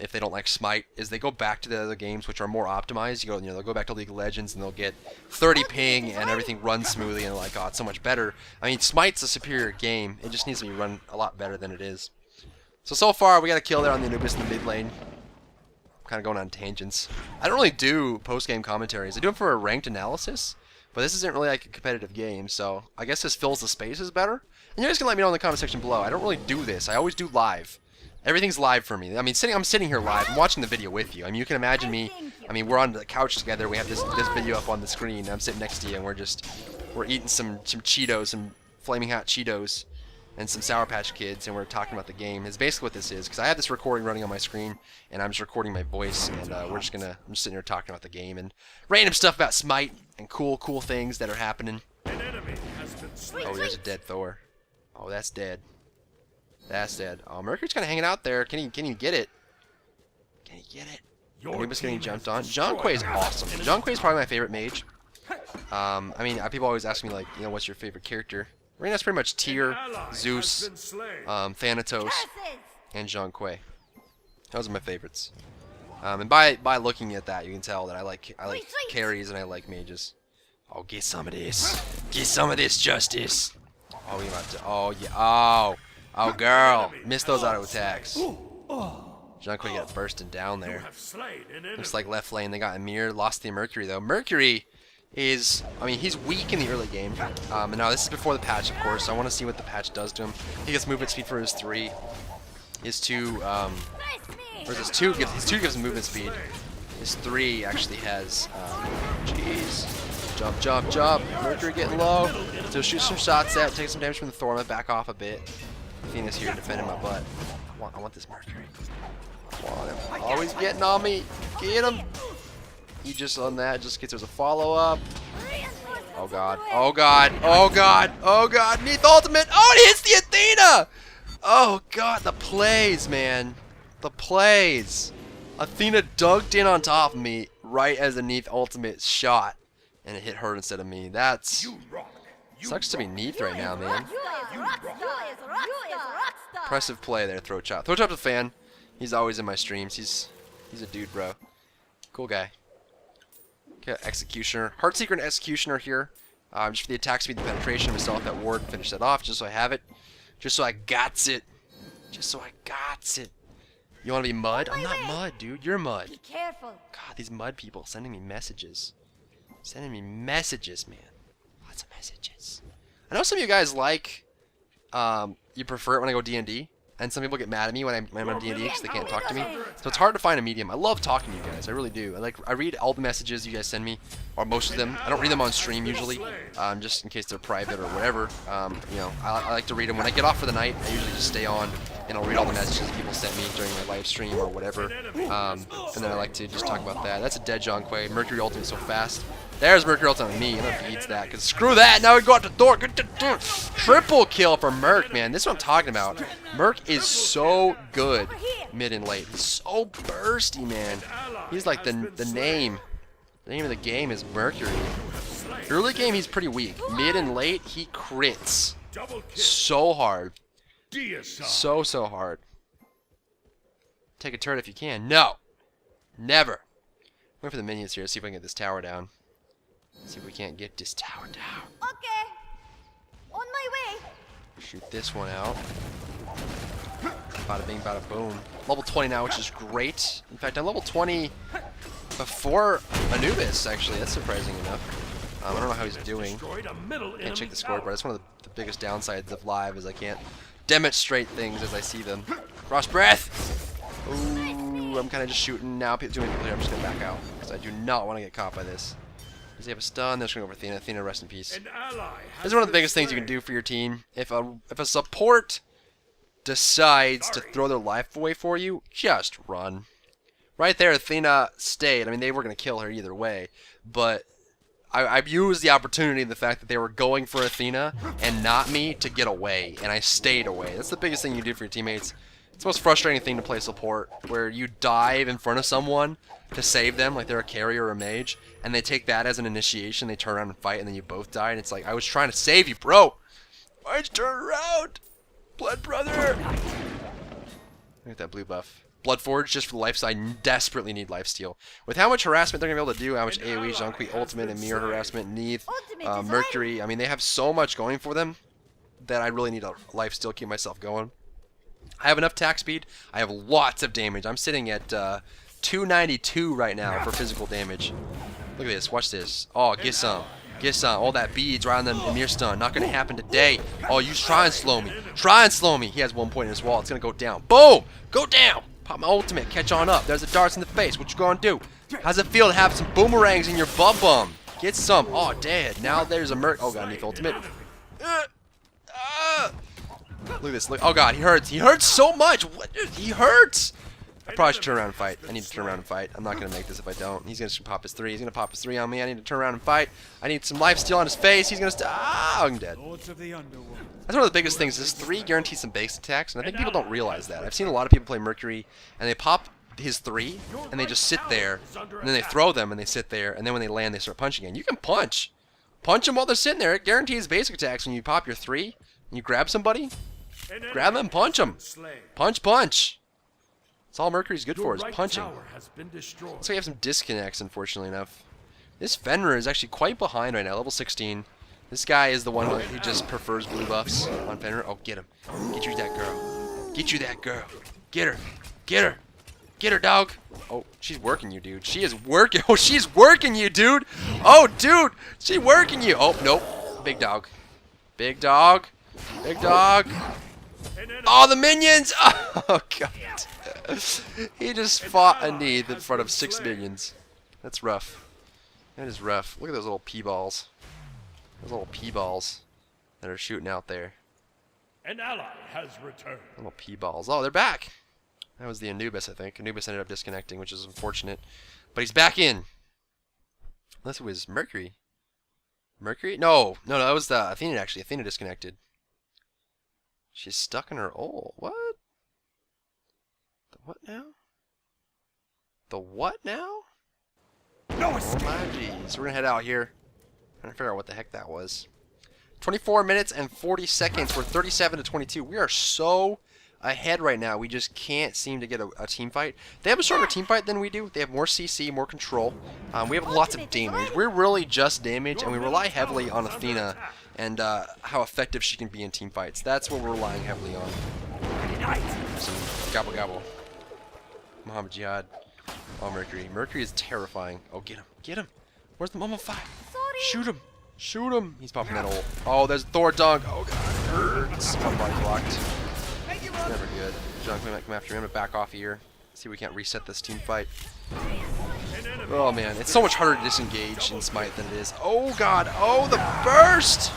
S1: if they don't like SMITE, is they go back to the other games which are more optimized. You know, they'll go back to League of Legends and they'll get 30 ping and everything runs smoothly and they're like, oh, it's so much better. I mean, SMITE's a superior game. It just needs to be run a lot better than it is. So far, we got a kill there on the Anubis in the mid lane. Kind of going on tangents. I don't really do post-game commentaries. I do them for a ranked analysis, but this isn't really like a competitive game, so I guess this fills the spaces better. And you guys can let me know in the comment section below. I don't really do this. I always do live. Everything's live for me. I mean, I'm sitting here live. I'm watching the video with you. I mean, you can imagine me. I mean, we're on the couch together. We have this video up on the screen. And I'm sitting next to you, and we're eating some Cheetos, some Flaming Hot Cheetos, and some Sour Patch Kids, and we're talking about the game. Is basically what this is, because I have this recording running on my screen, and I'm just recording my voice, and I'm just sitting here talking about the game and random stuff about SMITE and cool things that are happening. Oh, there's a dead Thor. Oh, that's dead. That's dead. Oh, Mercury's kind of hanging out there. Can he get it? Can he get it? Anubis getting jumped on. Zhong Kuei is awesome. Zhong Kuei is probably my favorite mage. I mean, people always ask me, like, you know, what's your favorite character? Right now it's pretty much Tyr, Zeus, Thanatos, and Zhong Kuei. Those are my favorites. And by looking at that, you can tell that I like carries and I like mages. Oh, get some of this. Get some of this justice. Oh, you have to. Oh, yeah. Oh, girl. Missed those auto attacks. Zhong Kuei got bursting down there. Looks like left lane they got Emir. Lost the Mercury, though. Mercury is, I mean, he's weak in the early game. And now this is before the patch, of course, so I want to see what the patch does to him. He gets movement speed for his 3. His 2, or his 2 gives him movement speed. His 3 actually has, jeez. Jump. Mercury getting low. So shoot some shots out, take some damage from the Thor, back off a bit. Athena's here defending my butt. I want this Mercury. I want him. Always getting on me. Get him. He just on that, just gets, there's a follow-up. Oh god, oh god, oh god, oh god, Neath ultimate. Oh, it hits the Athena! Oh god, the plays, man. The plays. Athena dunked in on top of me right as the Neath ultimate shot. And it hit her instead of me. That's... sucks to be Neath right now, man. Impressive play there, Throat Chop. Throat Chop's a fan. He's always in my streams. He's a dude, bro. Cool guy. Okay, Executioner. Heartseeker and Executioner here. Just for the attack speed, the penetration, myself that ward, finish that off, just so I have it. Just so I gots it. Just so I gots it. You want to be Mud? I'm not Mud, dude. You're Mud.
S2: Be careful.
S1: God, these Mud people sending me messages. Sending me messages, man. Lots of messages. I know some of you guys like, you prefer it when I go D&D. and some people get mad at me when I'm on D&D because they can't talk to me. So it's hard to find a medium. I love talking to you guys. I really do. I read all the messages you guys send me, or most of them. I don't read them on stream usually, just in case they're private or whatever. You know, I like to read them when I get off for the night. I usually just stay on and I'll read all the messages people sent me during my live stream or whatever. And then I like to just talk about that. That's a dead John Quay. Mercury ultimate so fast. There's Mercury ultimate on me. That beats that. Cause screw that. Now we go out the door. Triple kill for Merc, man. This is what I'm talking about. Merc is so good mid and late. He's so bursty, man. He's like the name. The name of the game is Mercury. Early game he's pretty weak. Mid and late he crits so hard. So hard. Take a turret if you can. No. Never. Wait for the minions here. See if we can get this tower down. See if we can't get this tower down.
S2: Okay. On my way.
S1: Shoot this one out. Bada bing, bada boom. Level 20 now, which is great. In fact, I'm level 20 before Anubis, actually. That's surprising enough. I don't know how he's doing. Can't check the scoreboard. That's one of the biggest downsides of live, is I can't demonstrate things as I see them. Frost breath! Ooh, I'm kind of just shooting now. People doing clear. I'm just going to back out, because I do not want to get caught by this. Does he have a stun? They're just going to go for Athena. Athena, rest in peace. This is one of the biggest things you can do for your team. If a support decides to throw their life away for you, just run. Right there, Athena stayed. I mean, they were going to kill her either way. But I've used the opportunity, the fact that they were going for Athena and not me, to get away. And I stayed away. That's the biggest thing you do for your teammates. It's the most frustrating thing to play support, where you dive in front of someone to save them, like they're a carrier or a mage, and they take that as an initiation, they turn around and fight, and then you both die, and it's like, I was trying to save you, bro! Why'd you turn around? Blood brother! Look at that blue buff. Bloodforge, just for the life side, desperately need lifesteal. With how much harassment they're going to be able to do, how much AoE, Zhonghui ultimate, and mirror harassment, Neith, Mercury, I mean, they have so much going for them that I really need a lifesteal to keep myself going. I have enough attack speed. I have lots of damage. I'm sitting at 292 right now for physical damage. Look at this. Watch this. Oh, get some. Get some. All that beads right on the Emir stun. Not going to happen today. Oh, you try and slow me. Try and slow me. He has 1 point in his wall. It's going to go down. Boom! Go down! Pop my ultimate. Catch on up. There's the darts in the face. What you going to do? How's it feel to have some boomerangs in your bum? Get some. Oh, dead. Now there's a Merc. Oh, God. Neath ultimate. Look at this. Look. Oh, God. He hurts. He hurts so much. What? He hurts. I probably should turn around and fight. I need to turn around and fight. I'm not going to make this if I don't. He's going to pop his 3. He's going to pop his 3 on me. I need to turn around and fight. I need some lifesteal on his face. He's going to I'm dead. That's one of the biggest things. This 3 guarantees some base attacks, and I think people don't realize that. I've seen a lot of people play Mercury, and they pop his 3, and they just sit there, and then they throw them, and they sit there, and then when they land, they start punching again. You can punch. Punch them while they're sitting there. It guarantees basic attacks when you pop your 3, and you grab somebody. Grab them, punch them. Punch, punch. That's all Mercury's good for, is punching. So we have some disconnects, unfortunately enough. This Fenrir is actually quite behind right now, level 16. This guy is the one who just prefers blue buffs on Fenrir. Oh, get him. Get you that girl. Get you that girl. Get her. Get her. Get her, dog. Oh, she's working you, dude. She is working. Oh, she's working you, dude. Oh, dude. She's working you. Oh, nope. Big dog. Big dog. Big dog. Oh, the minions. Oh, God. He just fought a Neith in front of 6 minions. That's rough. That is rough. Look at those little P-balls. Those little P-balls that are shooting out there.
S3: An ally has returned.
S1: Little P-balls. Oh, they're back. That was the Anubis, I think. Anubis ended up disconnecting, which is unfortunate. But he's back in. Unless it was Mercury. Mercury? No, that was the Athena, actually. Athena disconnected. She's stuck in her ult. What? The what now? The what now?
S3: No escape.
S1: Oh my jeez. We're gonna head out here. Trying to figure out what the heck that was. 24 minutes and 40 seconds. We're 37 to 22. We are so ahead right now. We just can't seem to get a team fight. They have a stronger team fight than we do. They have more CC, more control. We have lots of damage. We're really just damage, and we rely heavily on Athena and how effective she can be in team fights. That's what we're relying heavily on. Some gobble gobble. Muhammad Jihad. Oh, Mercury. Mercury is terrifying. Oh, get him. Get him. Where's the Mama 5? Shoot him. Shoot him. He's popping that ult. Oh, there's Thor dunk. Oh, God. It hurts. One body blocked. It's never good. John Quinn might come after me. I'm gonna back off here. See if we can't reset this team fight. Oh man, it's so much harder to disengage in Smite than it is. Oh god, oh the burst!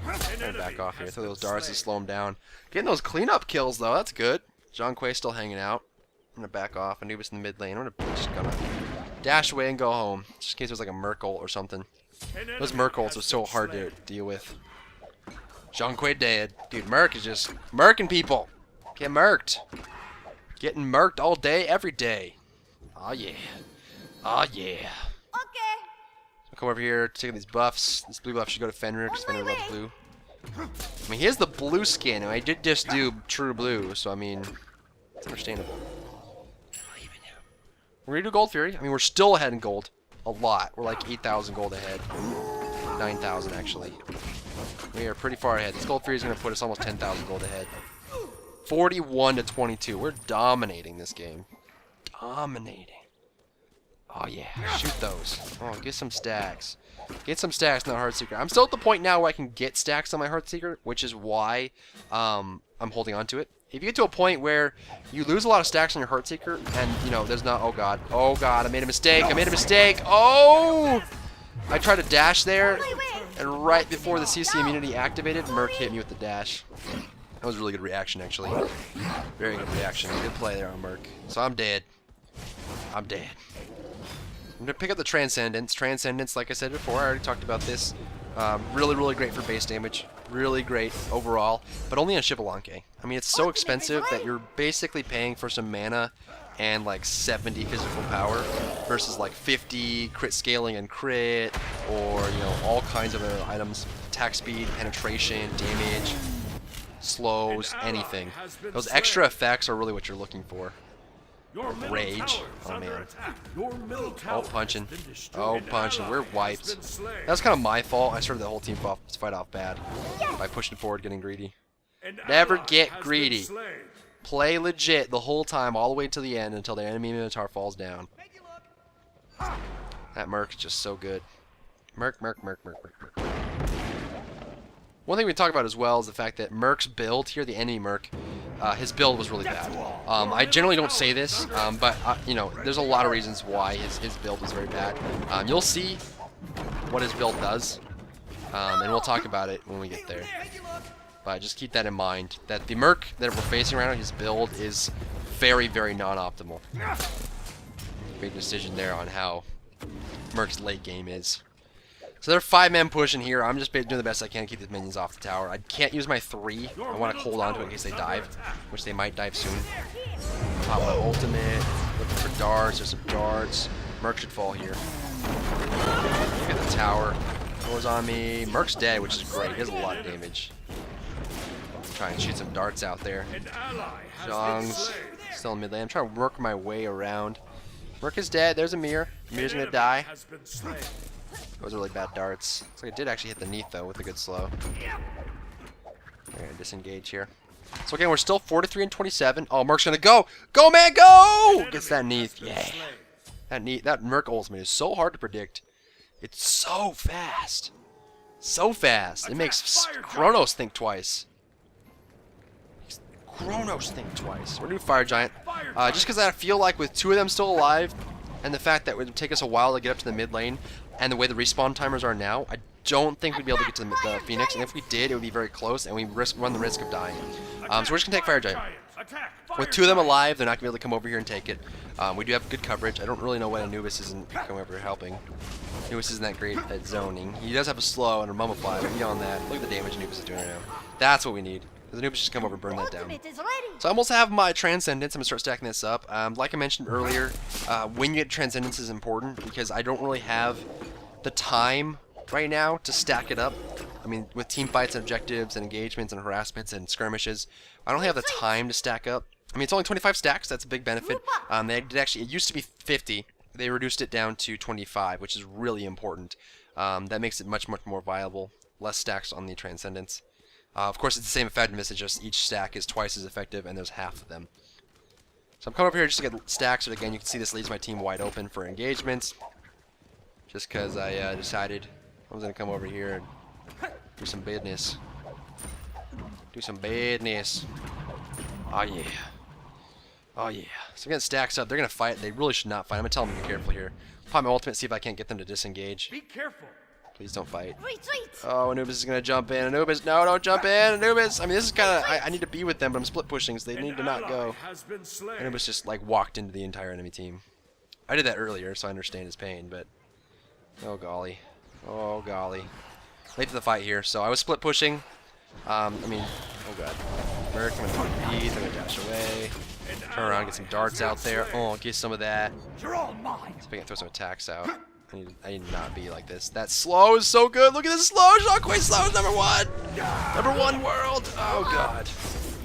S1: I'm gonna back off here. Throw those darts to slow him down. Getting those cleanup kills though, that's good. John Quay still hanging out. I'm gonna back off. Anubis in the mid lane. I'm just gonna dash away and go home. Just in case there's like a Merc ult or something. Those Merc ults are so hard to deal with. John Quay dead. Dude, Merc is just Mercing people. Get Merced. Getting Merced all day, every day. Oh yeah. Oh yeah.
S2: Okay.
S1: So come over here, take these buffs. This blue buff should go to Fenrir because Fenrir loves blue. I mean, he has the blue skin, and I did just do true blue, so I mean, it's understandable. We're gonna do Gold Fury. I mean, we're still ahead in gold. A lot. We're like 8,000 gold ahead. 9,000 actually. We are pretty far ahead. This Gold Fury is gonna put us almost 10,000 gold ahead. 41 to 22. We're dominating this game. Dominating. Oh yeah, shoot those. Oh, get some stacks. Get some stacks on the Heartseeker. I'm still at the point now where I can get stacks on my Heartseeker, which is why I'm holding on to it. If you get to a point where you lose a lot of stacks on your Heartseeker, and you know there's not, oh god, I made a mistake, oh! I tried to dash there, and right before the CC immunity activated, Merc hit me with the dash. That was a really good reaction, actually. Very good reaction. Good play there on Merc. So I'm dead. I'm dead. I'm going to pick up the Transcendence. Transcendence, like I said before, I already talked about this. Really, really great for base damage. Really great overall, but only on Xbalanque. I mean, it's so expensive that you're basically paying for some mana and like 70 physical power versus like 50 crit scaling and crit, or you know, all kinds of other items. Attack speed, penetration, damage, slows, anything. Those extra effects are really what you're looking for. Rage. Oh man. Oh, punching. Oh, punching. We're wiped. That was kind of my fault. I started the whole team fight off bad by pushing forward, getting greedy. Never get greedy. Play legit the whole time, all the way to the end until the enemy Minotaur falls down. That Merc is just so good. Merc. One thing we talk about as well is the fact that Merc's build here, the enemy Merc, his build was really bad. I generally don't say this, but you know, there's a lot of reasons why his build was very bad. You'll see what his build does, and we'll talk about it when we get there. But just keep that in mind, that the Merc that we're facing right now, his build is very, very non-optimal. Big decision there on how Merc's late game is. So they're 5-man pushing here. I'm just doing the best I can to keep these minions off the tower. I can't use my 3. I want to hold on to it in case they dive, which they might dive soon. Pop my ultimate. Looking for darts. There's some darts. Merc should fall here. Look at the tower. Goes on me. Merc's dead, which is great. He has a lot of damage. Try and shoot some darts out there. Zhong's still in mid lane. I'm trying to work my way around. Merc is dead. There's Amir. Amir's gonna die. Those are really bad darts. Looks like it did actually hit the Neath though with a good slow. We're gonna disengage here. So again, we're still 43 and 27. Oh, Merc's gonna go! Go, man, go! Gets that Neath. Yeah. That Merc ultimate is so hard to predict. It's so fast. So fast. It makes Chronos think twice. Chronos think twice. We're doing Fire Giant. Just because I feel like with 2 of them still alive, and the fact that it would take us a while to get up to the mid lane, and the way the respawn timers are now, I don't think we'd be able to get to the Phoenix, and if we did, it would be very close, and we run the risk of dying. So we're just going to take Fire Giant. With 2 of them alive, they're not going to be able to come over here and take it. We do have good coverage. I don't really know why Anubis isn't coming over here helping. Anubis isn't that great at zoning. He does have a slow and a Mummify, but beyond that, look at the damage Anubis is doing right now. That's what we need. The Anubis just come over and burn that down. So I almost have my Transcendence. I'm going to start stacking this up. Like I mentioned earlier, when you get Transcendence is important because I don't really have the time right now to stack it up. I mean, with team fights and objectives and engagements and harassments and skirmishes, I don't have the time to stack up. I mean, it's only 25 stacks. That's a big benefit. They did actually, it used to be 50. They reduced it down to 25, which is really important. That makes it much, much more viable. Less stacks on the Transcendence. Of course, it's the same effectiveness, it's just each stack is twice as effective, and there's half of them. So I'm coming over here just to get stacks, but again, you can see this leaves my team wide open for engagements. Just because I decided I was going to come over here and do some business. Do some badness. Oh yeah. Oh yeah. So again, stacks up. They're gonna fight. They really should not fight. I'm gonna tell them to be careful here. Pop my ultimate, see if I can't get them to disengage.
S3: Be careful.
S1: Please don't fight.
S2: Retreat!
S1: Oh, Anubis is gonna jump in. Anubis, no, don't jump in. Anubis. I mean, this is kind of. I need to be with them, but I'm split pushing, so they need to not go.
S3: Has been slain.
S1: Anubis just like walked into the entire enemy team. I did that earlier, so I understand his pain, but oh golly, oh golly. Late to the fight here, so I was split pushing. I mean, oh god. Merc, I'm gonna beat. I'm gonna dash away. Turn around, get some darts out there. Oh, get some of that.
S3: You're all mine.
S1: See if I can throw some attacks out. I need to not be like this. That slow is so good. Look at this slow. Shockwave slow is #1. #1 world. Oh god.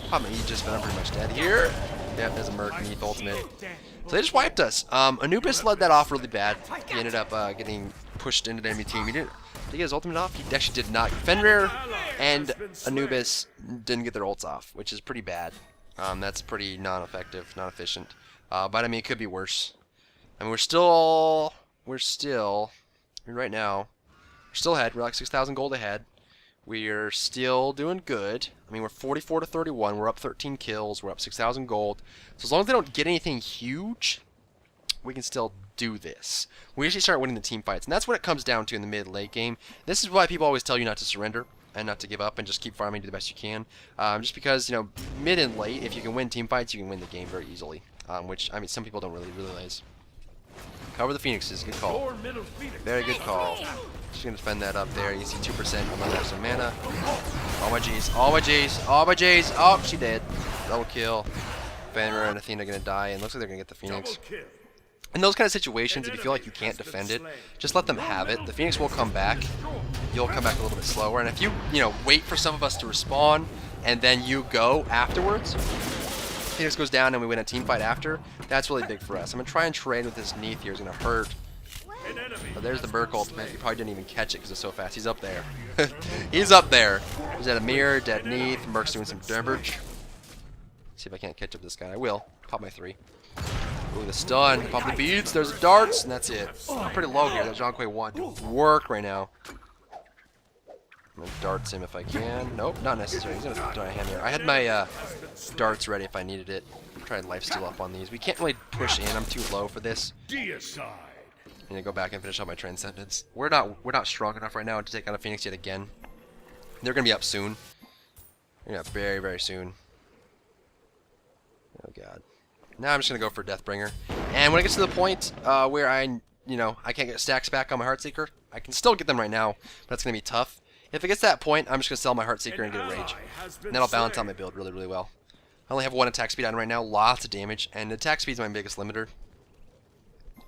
S1: Pop my Aegis, but I'm pretty much dead here. Yep, there's a Merc Neath ultimate. So they just wiped us. Anubis led that off really bad. He ended up getting pushed into the enemy team. Did he get his ultimate off? He actually did not. Fenrir and Anubis didn't get their ults off, which is pretty bad. That's pretty non-effective, not efficient. But I mean, it could be worse. I mean, we're still I mean, right now, we're still ahead. We're like 6,000 gold ahead. We're still doing good. I mean, we're 44 to 31. We're up 13 kills. We're up 6,000 gold. So as long as they don't get anything huge, we can still do this. We actually start winning the team fights, and that's what it comes down to in the mid-late game. This is why people always tell you not to surrender and not to give up and just keep farming, do the best you can. Just because, you know, mid and late, if you can win team fights, you can win the game very easily. Which, I mean, some people don't really realize. Cover the Phoenixes. Good call. Very good call. Just gonna defend that up there. You see 2%. I'm gonna have some mana. All my G's. All my G's. All my G's. Oh, she did. Double kill. Fenrir and Athena gonna die, and looks like they're gonna get the Phoenix. In those kind of situations, if you feel like you can't defend it, just let them have it. The Phoenix will come back. You'll come back a little bit slower, and if you wait for some of us to respawn and then you go afterwards, Phoenix goes down and we win a team fight after, that's really big for us. I'm gonna try and trade with this Neath here. It's gonna hurt. But there's the Merc ultimate. He probably didn't even catch it because it's so fast. He's up there. He's up there. He's at a mirror, dead Neath. Merc's doing some damage. See if I can't catch up this guy. I will. Pop my 3. Ooh, the stun. Pop the beads. There's the darts, and that's it. I'm pretty low here. That Zhonghui 1 don't work right now. I'm gonna darts him if I can. Nope, not necessary. He's gonna throw a hand there. I had my darts ready if I needed it. Try and lifesteal up on these. We can't really push in. I'm too low for this. I'm gonna go back and finish out my Transcendence. We're not strong enough right now to take out a Phoenix yet again. They're gonna be up soon. They're gonna be up very, very soon. Oh god. Now I'm just gonna go for Deathbringer. And when it gets to the point where I can't get stacks back on my Heartseeker, I can still get them right now, but it's gonna be tough. If it gets to that point, I'm just gonna sell my Heartseeker and get a Rage. And that'll balance out my build really, really well. I only have 1 attack speed on right now, lots of damage, and attack speed is my biggest limiter.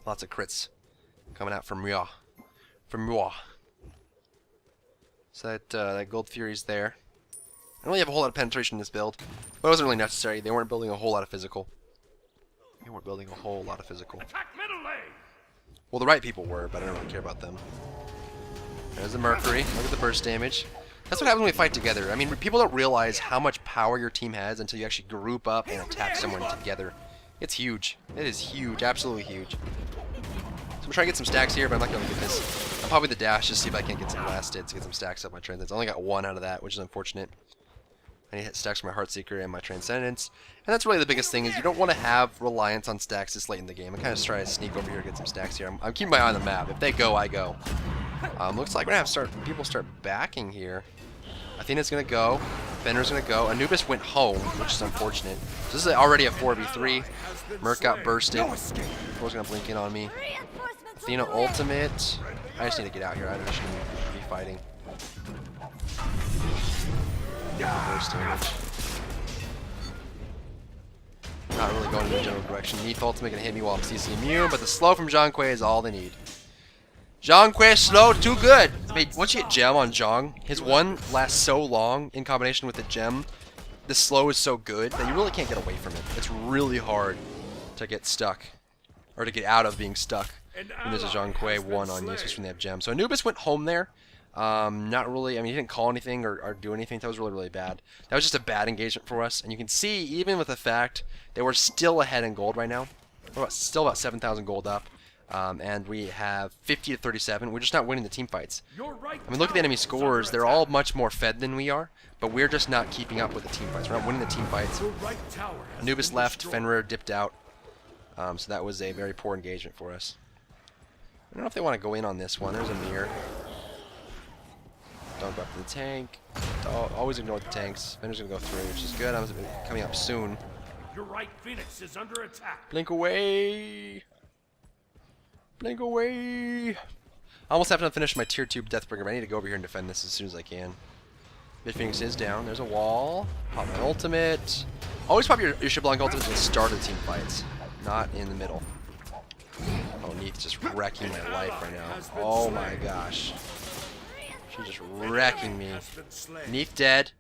S1: Lots of crits coming out from Rua. So that Gold Fury's there. I don't really have a whole lot of penetration in this build, but it wasn't really necessary. They weren't building a whole lot of physical. Well, the right people were, but I don't really care about them. There's the Mercury. Look at the burst damage. That's what happens when we fight together. I mean, people don't realize how much power your team has until you actually group up and attack someone together. It's huge. It is huge. Absolutely huge. So I'm trying to get some stacks here, but I'm not going to get this. I'll probably the dash just see if I can get some blasted to get some stacks up my Transcendence. I only got 1 out of that, which is unfortunate. I need to hit stacks for my Heartseeker and my Transcendence. And that's really the biggest thing, is you don't want to have reliance on stacks this late in the game. I'm kind of trying to sneak over here to get some stacks here. I'm keeping my eye on the map. If they go, I go. Looks like we're going to have people start backing here. Athena's going to go. Fenrir's going to go. Anubis went home, which is unfortunate. So this is already a 4v3. Merc got bursted. Thor's going to blink in on me. Athena ultimate. I just need to get out here. I just shouldn't be fighting. Burst damage. Not really going in the general direction. Neath ultimate going to hit me while I'm CC immune, but the slow from Zhonghui is all they need. Zhonghui slow, too good. I mean, once you get gem on Zhong, his 1 lasts so long in combination with the gem. The slow is so good that you really can't get away from it. It's really hard to get stuck, or to get out of being stuck when there's a Zhonghui 1 on you, especially when they have gem. So Anubis went home there. Not really, I mean, he didn't call anything or do anything. That was really, really bad. That was just a bad engagement for us. And you can see, even with the fact that we're still ahead in gold right now, we're still about 7,000 gold up. And we have 50 to 37. We're just not winning the team fights.
S3: Your right
S1: I mean, look at the enemy
S3: tower is
S1: scores.
S3: under
S1: They're all
S3: attack.
S1: much more fed than we are, but we're just not keeping up with the team fights. We're not winning the team fights.
S3: Your right tower has
S1: Anubis
S3: been
S1: left,
S3: destroyed.
S1: Fenrir dipped out. So that was a very poor engagement for us. I don't know if they want to go in on this one. There's a mirror. Don't go up to the tank. Always ignore the tanks. Fenrir's going to go through, which is good. I'm coming up soon.
S3: Your right Phoenix is under attack.
S1: Blink away! Blink away! I almost have to finish my tier 2 Deathbringer, but I need to go over here and defend this as soon as I can. Mid Phoenix is down. There's a wall. Pop my ultimate. Always pop your Xbalanque ultimate at the start of the team fights, not in the middle. Oh, Neith's just wrecking my life right now. Oh my gosh. She's just wrecking me.
S3: Has been slain.
S1: Neith dead.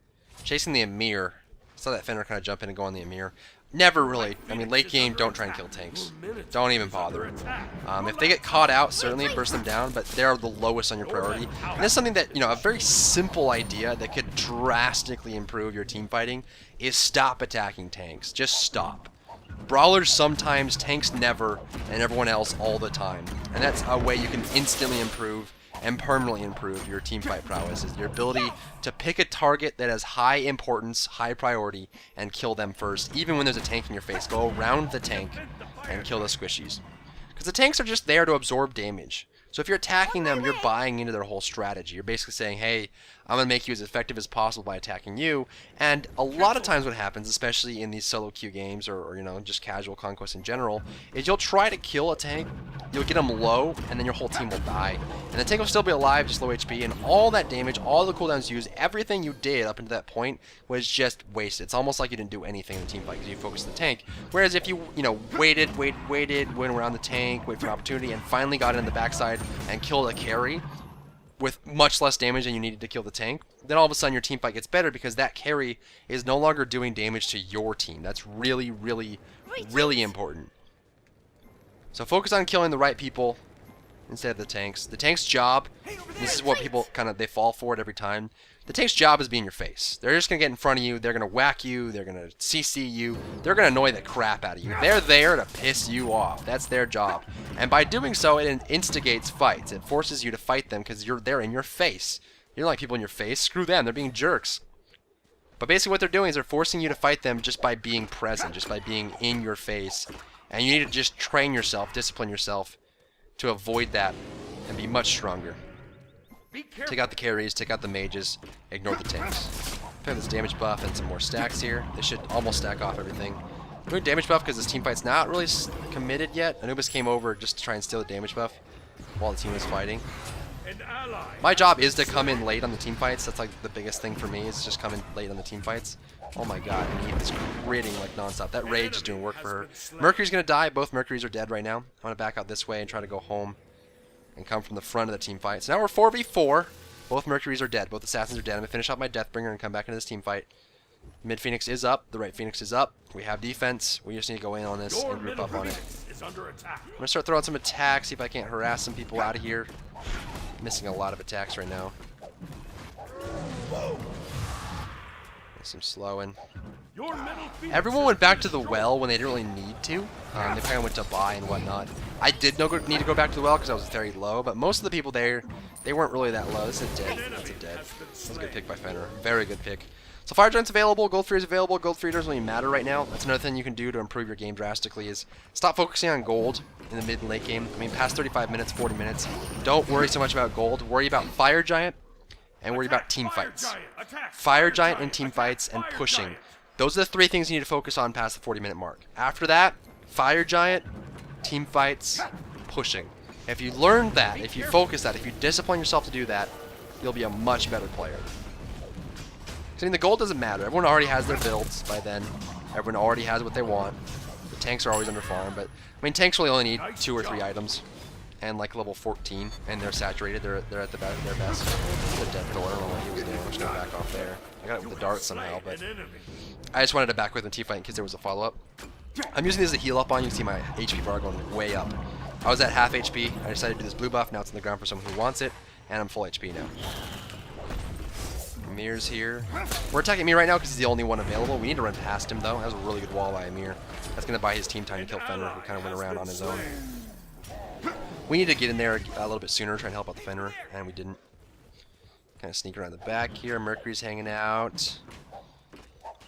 S1: Chasing the Amir. Saw that Fenrir kind of jump in and go on the Amir. Never really. I mean, late game, don't try and kill tanks. Don't even bother. If they get caught out, certainly burst them down, but they're the lowest on your priority. And that's something that, a very simple idea that could drastically improve your team fighting is stop attacking tanks. Just stop. Brawlers sometimes, tanks never, and everyone else all the time. And that's a way you can instantly improve and permanently improve your teamfight prowess, is your ability to pick a target that has high importance, high priority, and kill them first, even when there's a tank in your face. Go around the tank and kill the squishies. Because the tanks are just there to absorb damage. So if you're attacking them, you're buying into their whole strategy. You're basically saying, hey, I'm going to make you as effective as possible by attacking you. And a lot of times what happens, especially in these solo queue games or just casual conquest in general, is you'll try to kill a tank, you'll get them low, and then your whole team will die. And the tank will still be alive, just low HP, and all that damage, all the cooldowns used, everything you did up until that point was just wasted. It's almost like you didn't do anything in the team fight because you focused on the tank. Whereas if you, waited, went around the tank, wait for an opportunity, and finally got in the backside and killed a carry with much less damage than you needed to kill the tank, then all of a sudden your team fight gets better because that carry is no longer doing damage to your team. That's really, really, really important. So focus on killing the right people instead of the tanks. The tank's job, this is what people they fall for it every time. The tank's job is being your face. They're just going to get in front of you, they're going to whack you, they're going to CC you, they're going to annoy the crap out of you. They're there to piss you off. That's their job. And by doing so, it instigates fights. It forces you to fight them because they're in your face. You don't like people in your face. Screw them. They're being jerks. But basically what they're doing is they're forcing you to fight them just by being present, just by being in your face. And you need to just train yourself, discipline yourself to avoid that and be much stronger. Take out the carries, take out the mages, ignore the tanks. Put this damage buff and some more stacks here. They should almost stack off everything. Doing damage buff because this team fight's not really committed yet. Anubis came over just to try and steal the damage buff while the team was fighting.
S3: An ally.
S1: My job is to come in late on the team fights. That's like the biggest thing for me, is just come in late on the team fights. Oh my god, Neith is critting like nonstop. That rage is doing work for her. Mercury's gonna die. Both Mercuries are dead right now. I'm gonna back out this way and try to go home and come from the front of the team fight. So now we're 4v4. Both Mercuries are dead. Both Assassins are dead. I'm gonna finish off my Deathbringer and come back into this team fight. Mid Phoenix is up. The right Phoenix is up. We have defense. We just need to go in on this
S3: Your
S1: and group
S3: middle
S1: up on it.
S3: Phoenix is under attack.
S1: I'm gonna start throwing some attacks, see if I can't harass some people out of here. Missing a lot of attacks right now. Some slowing.
S3: Your middle Phoenix
S1: Everyone
S3: has
S1: went back to
S3: been
S1: the well when they didn't really need to. They kind of went to buy and whatnot. I did need to go back to the well because I was very low, but most of the people there, they weren't really that low. This is dead. That's a dead. That was a good pick by Fenrir. Very good pick. So Fire Giant's available, Gold 3 is available. Gold 3 doesn't really matter right now. That's another thing you can do to improve your game drastically, is stop focusing on gold in the mid and late game. I mean, past 35 minutes, 40 minutes. Don't worry so much about gold. Worry about Fire Giant and worry about team fights. Fire Giant and team fights and pushing. Those are the three things you need to focus on past the 40-minute mark. After that, Fire Giant, team fights, pushing. If you learn that, if you focus that, if you discipline yourself to do that, you'll be a much better player. I mean, the gold doesn't matter. Everyone already has their builds by then. Everyone already has what they want. The tanks are always under farm, but I mean, tanks really only need 2 or 3 items, and like level 14, and they're saturated. They're at their best. The dead Thor, I don't know what he was doing. I'm just gonna back off there. I got it with the dart somehow, but I just wanted to back with the team fight in case there was a follow-up. I'm using this as a heal up on. You can see my HP bar going way up. I was at half HP. I decided to do this blue buff. Now it's on the ground for someone who wants it, and I'm full HP now. Amir's here. We're attacking Amir right now because he's the only one available. We need to run past him, though. That was a really good wall by Amir. That's going to buy his team time to kill Fenrir, who kind of went around on his own. We need to get in there a little bit sooner, try and help out the Fenrir, and we didn't. Kind of sneak around the back here. Mercury's hanging out.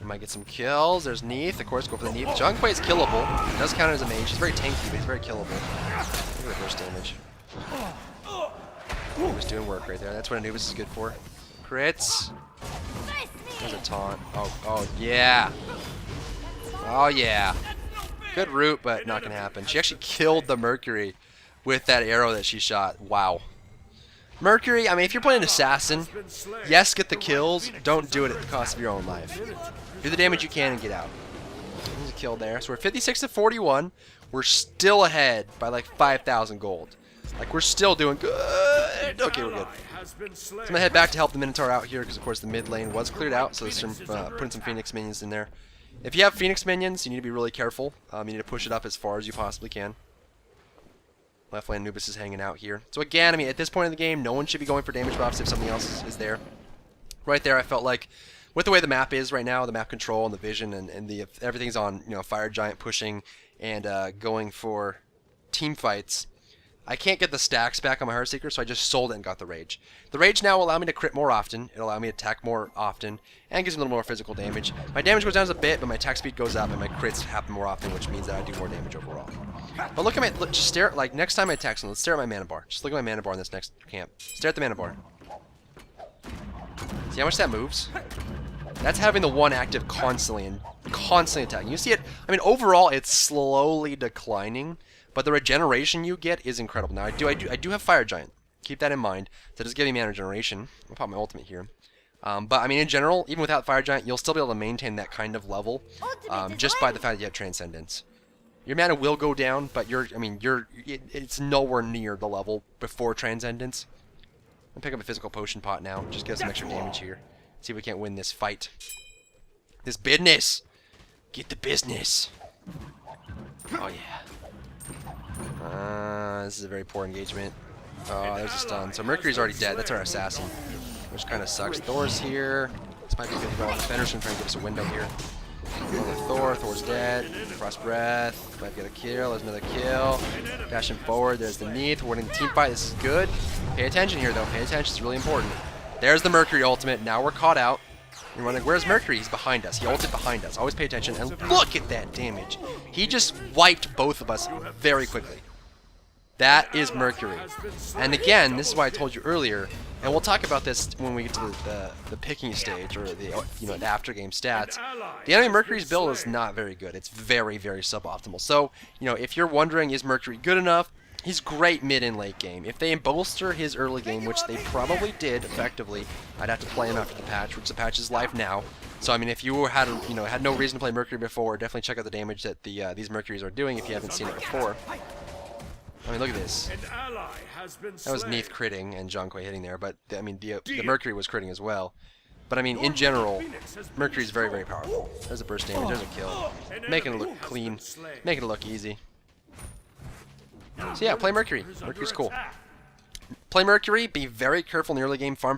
S1: We might get some kills. There's Neith. Of course, go for the Neith. Zhonghui is killable. He does count as a mage. He's very tanky, but he's very killable. Look at the burst damage. He was doing work right there. That's what Anubis is good for. Crits. There's a taunt. Oh, yeah. Oh, yeah. Good root, but not going to happen. She actually killed the Mercury with that arrow that she shot. Wow. Mercury, I mean, if you're playing Assassin, yes, get the kills. Don't do it at the cost of your own life. Do the damage you can and get out. There's a kill there. So we're 56 to 41. We're still ahead by like 5,000 gold. Like, we're still doing good. Okay, we're good. So I'm going to head back to help the Minotaur out here because, of course, the mid lane was cleared out. So there's some, putting some Phoenix minions in there. If you have Phoenix minions, you need to be really careful. You need to push it up as far as you possibly can. Left lane Anubis is hanging out here. So again, I mean, at this point in the game, no one should be going for damage buffs if something else is there. Right there, I felt like, with the way the map is right now, the map control and the vision and the everything's on, you know, Fire Giant pushing and going for team fights. I can't get the stacks back on my Heartseeker, so I just sold it and got the Rage. The Rage now will allow me to crit more often. It'll allow me to attack more often, and gives me a little more physical damage. My damage goes down a bit, but my attack speed goes up, and my crits happen more often, which means that I do more damage overall. But look at my, just stare, like, next time I attack someone, let's stare at my mana bar. Just look at my mana bar in this next camp. Stare at the mana bar. See how much that moves? That's having the one active constantly and constantly attacking. You see it, I mean, overall, it's slowly declining. But the regeneration you get is incredible. Now I do have Fire Giant. Keep that in mind. That does give me mana regeneration. I'll pop my ultimate here. But I mean, in general, even without Fire Giant, you'll still be able to maintain that kind of level, just by the fact that you have Transcendence. Your mana will go down, but it's nowhere near the level before Transcendence. I'll pick up a physical potion pot now. Just get some extra damage here. See if we can't win this fight. This business. Get the business. Oh yeah. This is a very poor engagement. Oh, there's a stun. So Mercury's already dead. That's our assassin, which kind of sucks. Thor's here. This might be good. Defender's gonna try and give us a window here. Thor's dead. Frost Breath. Might get a kill. There's another kill. Dashing forward. There's the Neith. We're winning the team fight. This is good. Pay attention here, though. Pay attention. It's really important. There's the Mercury ultimate. Now we're caught out. You're wondering, where's Mercury? He's behind us. He ulted behind us. Always pay attention. And look at that damage. He just wiped both of us very quickly. That is Mercury. And again, this is why I told you earlier, and we'll talk about this when we get to the picking stage, or the after game stats. The enemy Mercury's build is not very good. It's very, very suboptimal. So, if you're wondering, is Mercury good enough? He's great mid and late game. If they bolster his early game, which they probably did effectively, I'd have to play him after the patch, which the patch is live now. So I mean, if you had had no reason to play Mercury before, definitely check out the damage that these Mercuries are doing if you haven't seen it before. I mean, look at this. That was Neith critting and Zhonghui hitting there, but I mean, the Mercury was critting as well. But I mean, in general, Mercury's very, very powerful. There's a burst damage, there's a kill. Making it look clean, making it look easy. So yeah, play Mercury. Mercury's cool. Play Mercury, be very careful in the early game, farm,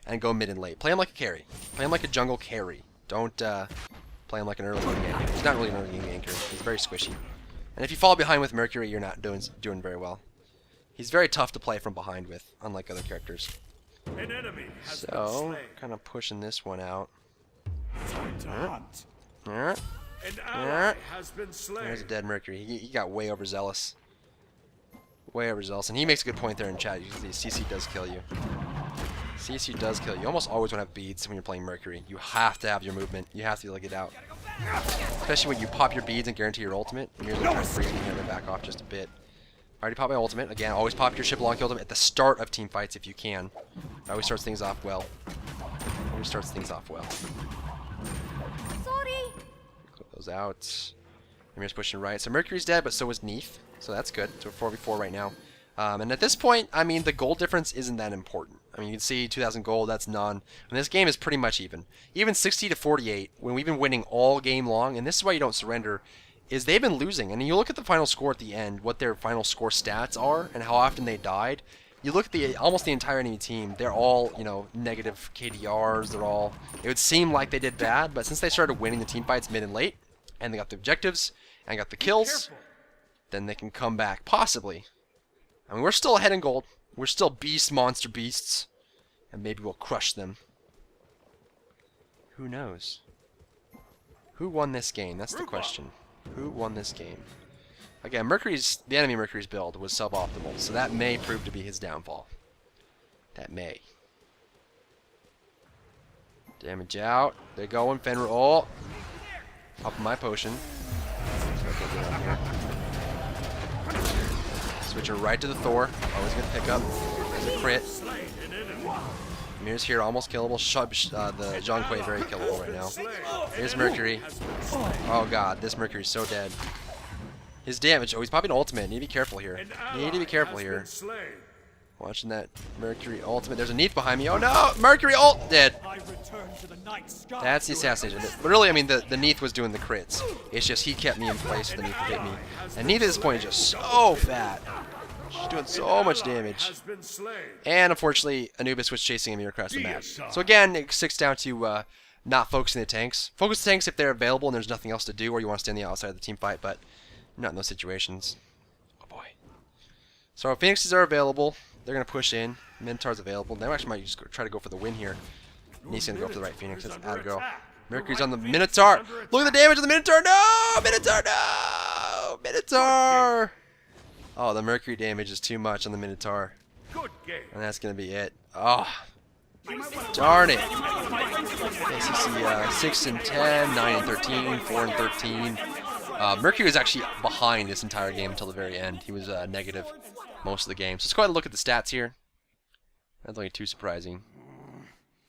S1: and go mid and late. Play him like a carry. Play him like a jungle carry. Don't play him like an early game anchor. He's not really an early game anchor. He's very squishy. And if you fall behind with Mercury, you're not doing very well. He's very tough to play from behind with, unlike other characters. So, kind of pushing this one out. There's a dead Mercury. He got way overzealous. Way overzealous. And he makes a good point there in chat. Usually CC does kill you. CC does kill you. You almost always want to have beads when you're playing Mercury. You have to have your movement. You have to be able to get out. Especially when you pop your beads and guarantee your ultimate. And you're going to try to freeze me here and back off just a bit. I already popped my ultimate. Again, always pop your SMITE ultimate at the start of team fights if you can. It always starts things off well. Always starts things off well.
S2: Sorry.
S1: Clip those out. Amir's pushing right. So Mercury's dead, but so is Neith. So that's good. So 4v4 right now. And at this point, I mean, the gold difference isn't that important. I mean, you can see 2,000 gold, that's none. And this game is pretty much even. Even 60 to 48, when we've been winning all game long, and this is why you don't surrender, is they've been losing. And you look at the final score at the end, what their final score stats are, and how often they died. You look at almost the entire enemy team, they're all, negative KDRs, they're all, it would seem like they did bad, but since they started winning the team fights mid and late, and they got the objectives, and got the kills, then they can come back, possibly, I mean, we're still ahead in gold. We're still monster beasts. And maybe we'll crush them. Who knows? Who won this game? That's the question. Who won this game? Again, the enemy Mercury's build was suboptimal, so that may prove to be his downfall. That may. Damage out. They're going. Fenrir ult. Popping my potion. Switching right to the Thor. Always gonna pick up. There's a crit. Mir's here, almost killable. The Zhang Kuei very killable right now. Here's Mercury. Oh god, this Mercury's so dead. His damage. Oh, he's popping ultimate. Need to be careful here. Need to be careful here. Watching that Mercury ultimate. There's a Neath behind me. Oh no! Mercury ult! Dead. That's the assassination. But really, I mean, the Neath was doing the crits. It's just he kept me in place so the Neath would hit me. And Neath at this point is just so fat. She's doing so much damage. And unfortunately, Anubis was chasing him across the map. So again, it sticks down to not focusing the tanks. Focus the tanks if they're available and there's nothing else to do, or you want to stay on the outside of the team fight, but not in those situations. Oh boy. So Phoenixes are available. They're going to push in. Minotaur's available. They actually might just try to go for the win here. He's going to go for the right Phoenix. That's out of go. Mercury's on the Minotaur. Look at the damage of the Minotaur. No! Minotaur, no! Minotaur! Oh, the Mercury damage is too much on the Minotaur. And that's going to be it. Oh. Darn it. ACC 6 and 10, 9 and 13, 4 and 13. Mercury was actually behind this entire game until the very end. He was negative most of the game. So let's go ahead and look at the stats here. That's only too surprising.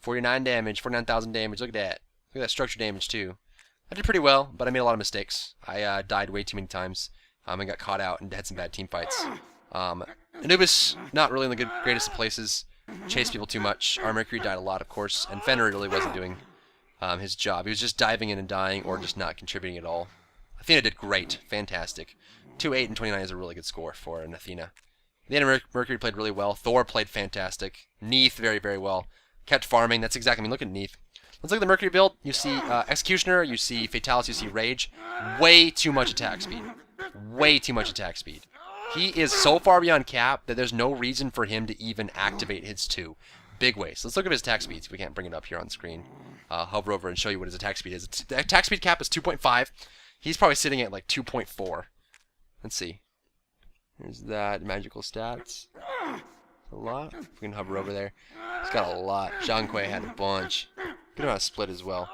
S1: 49 damage, 49,000 damage. Look at that. Look at that structure damage too. I did pretty well, but I made a lot of mistakes. I died way too many times and got caught out and had some bad team fights. Anubis, not really in the greatest of places. Chased people too much. Our Mercury died a lot, of course, and Fenrir really wasn't doing his job. He was just diving in and dying or just not contributing at all. Athena did great. Fantastic. 2, 8, and 29 is a really good score for an Athena. The enemy Mercury played really well. Thor played fantastic. Neath very, very well. Kept farming. That's exactly, I mean, look at Neath. Let's look at the Mercury build. You see Executioner, you see Fatalis, you see Rage. Way too much attack speed. Way too much attack speed. He is so far beyond cap that there's no reason for him to even activate his 2. Big ways. Let's look at his attack speeds. We can't bring it up here on screen. Hover over and show you what his attack speed is. The attack speed cap is 2.5. He's probably sitting at like 2.4. Let's see. Here's that. Magical stats. A lot. We can hover over there. He's got a lot. Zhang Kuei had a bunch. Good amount of split as well.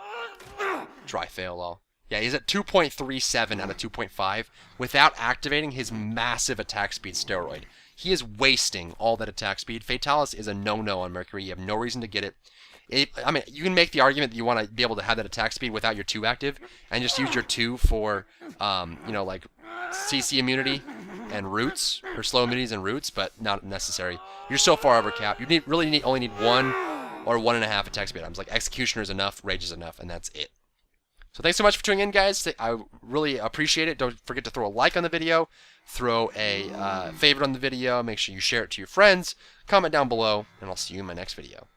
S1: Dry fail all. Yeah, he's at 2.37 out of 2.5 without activating his massive attack speed steroid. He is wasting all that attack speed. Fatalis is a no-no on Mercury. You have no reason to get it. I mean, you can make the argument that you want to be able to have that attack speed without your 2 active and just use your 2 for, you know, like CC immunity and roots, or slow immunities and roots, but not necessary. You're so far over cap. You only need 1 or 1.5 attack speed items. Like Executioner is enough, Rage is enough, and that's it. So thanks so much for tuning in, guys. I really appreciate it. Don't forget to throw a like on the video, throw a favorite on the video, make sure you share it to your friends, comment down below, and I'll see you in my next video.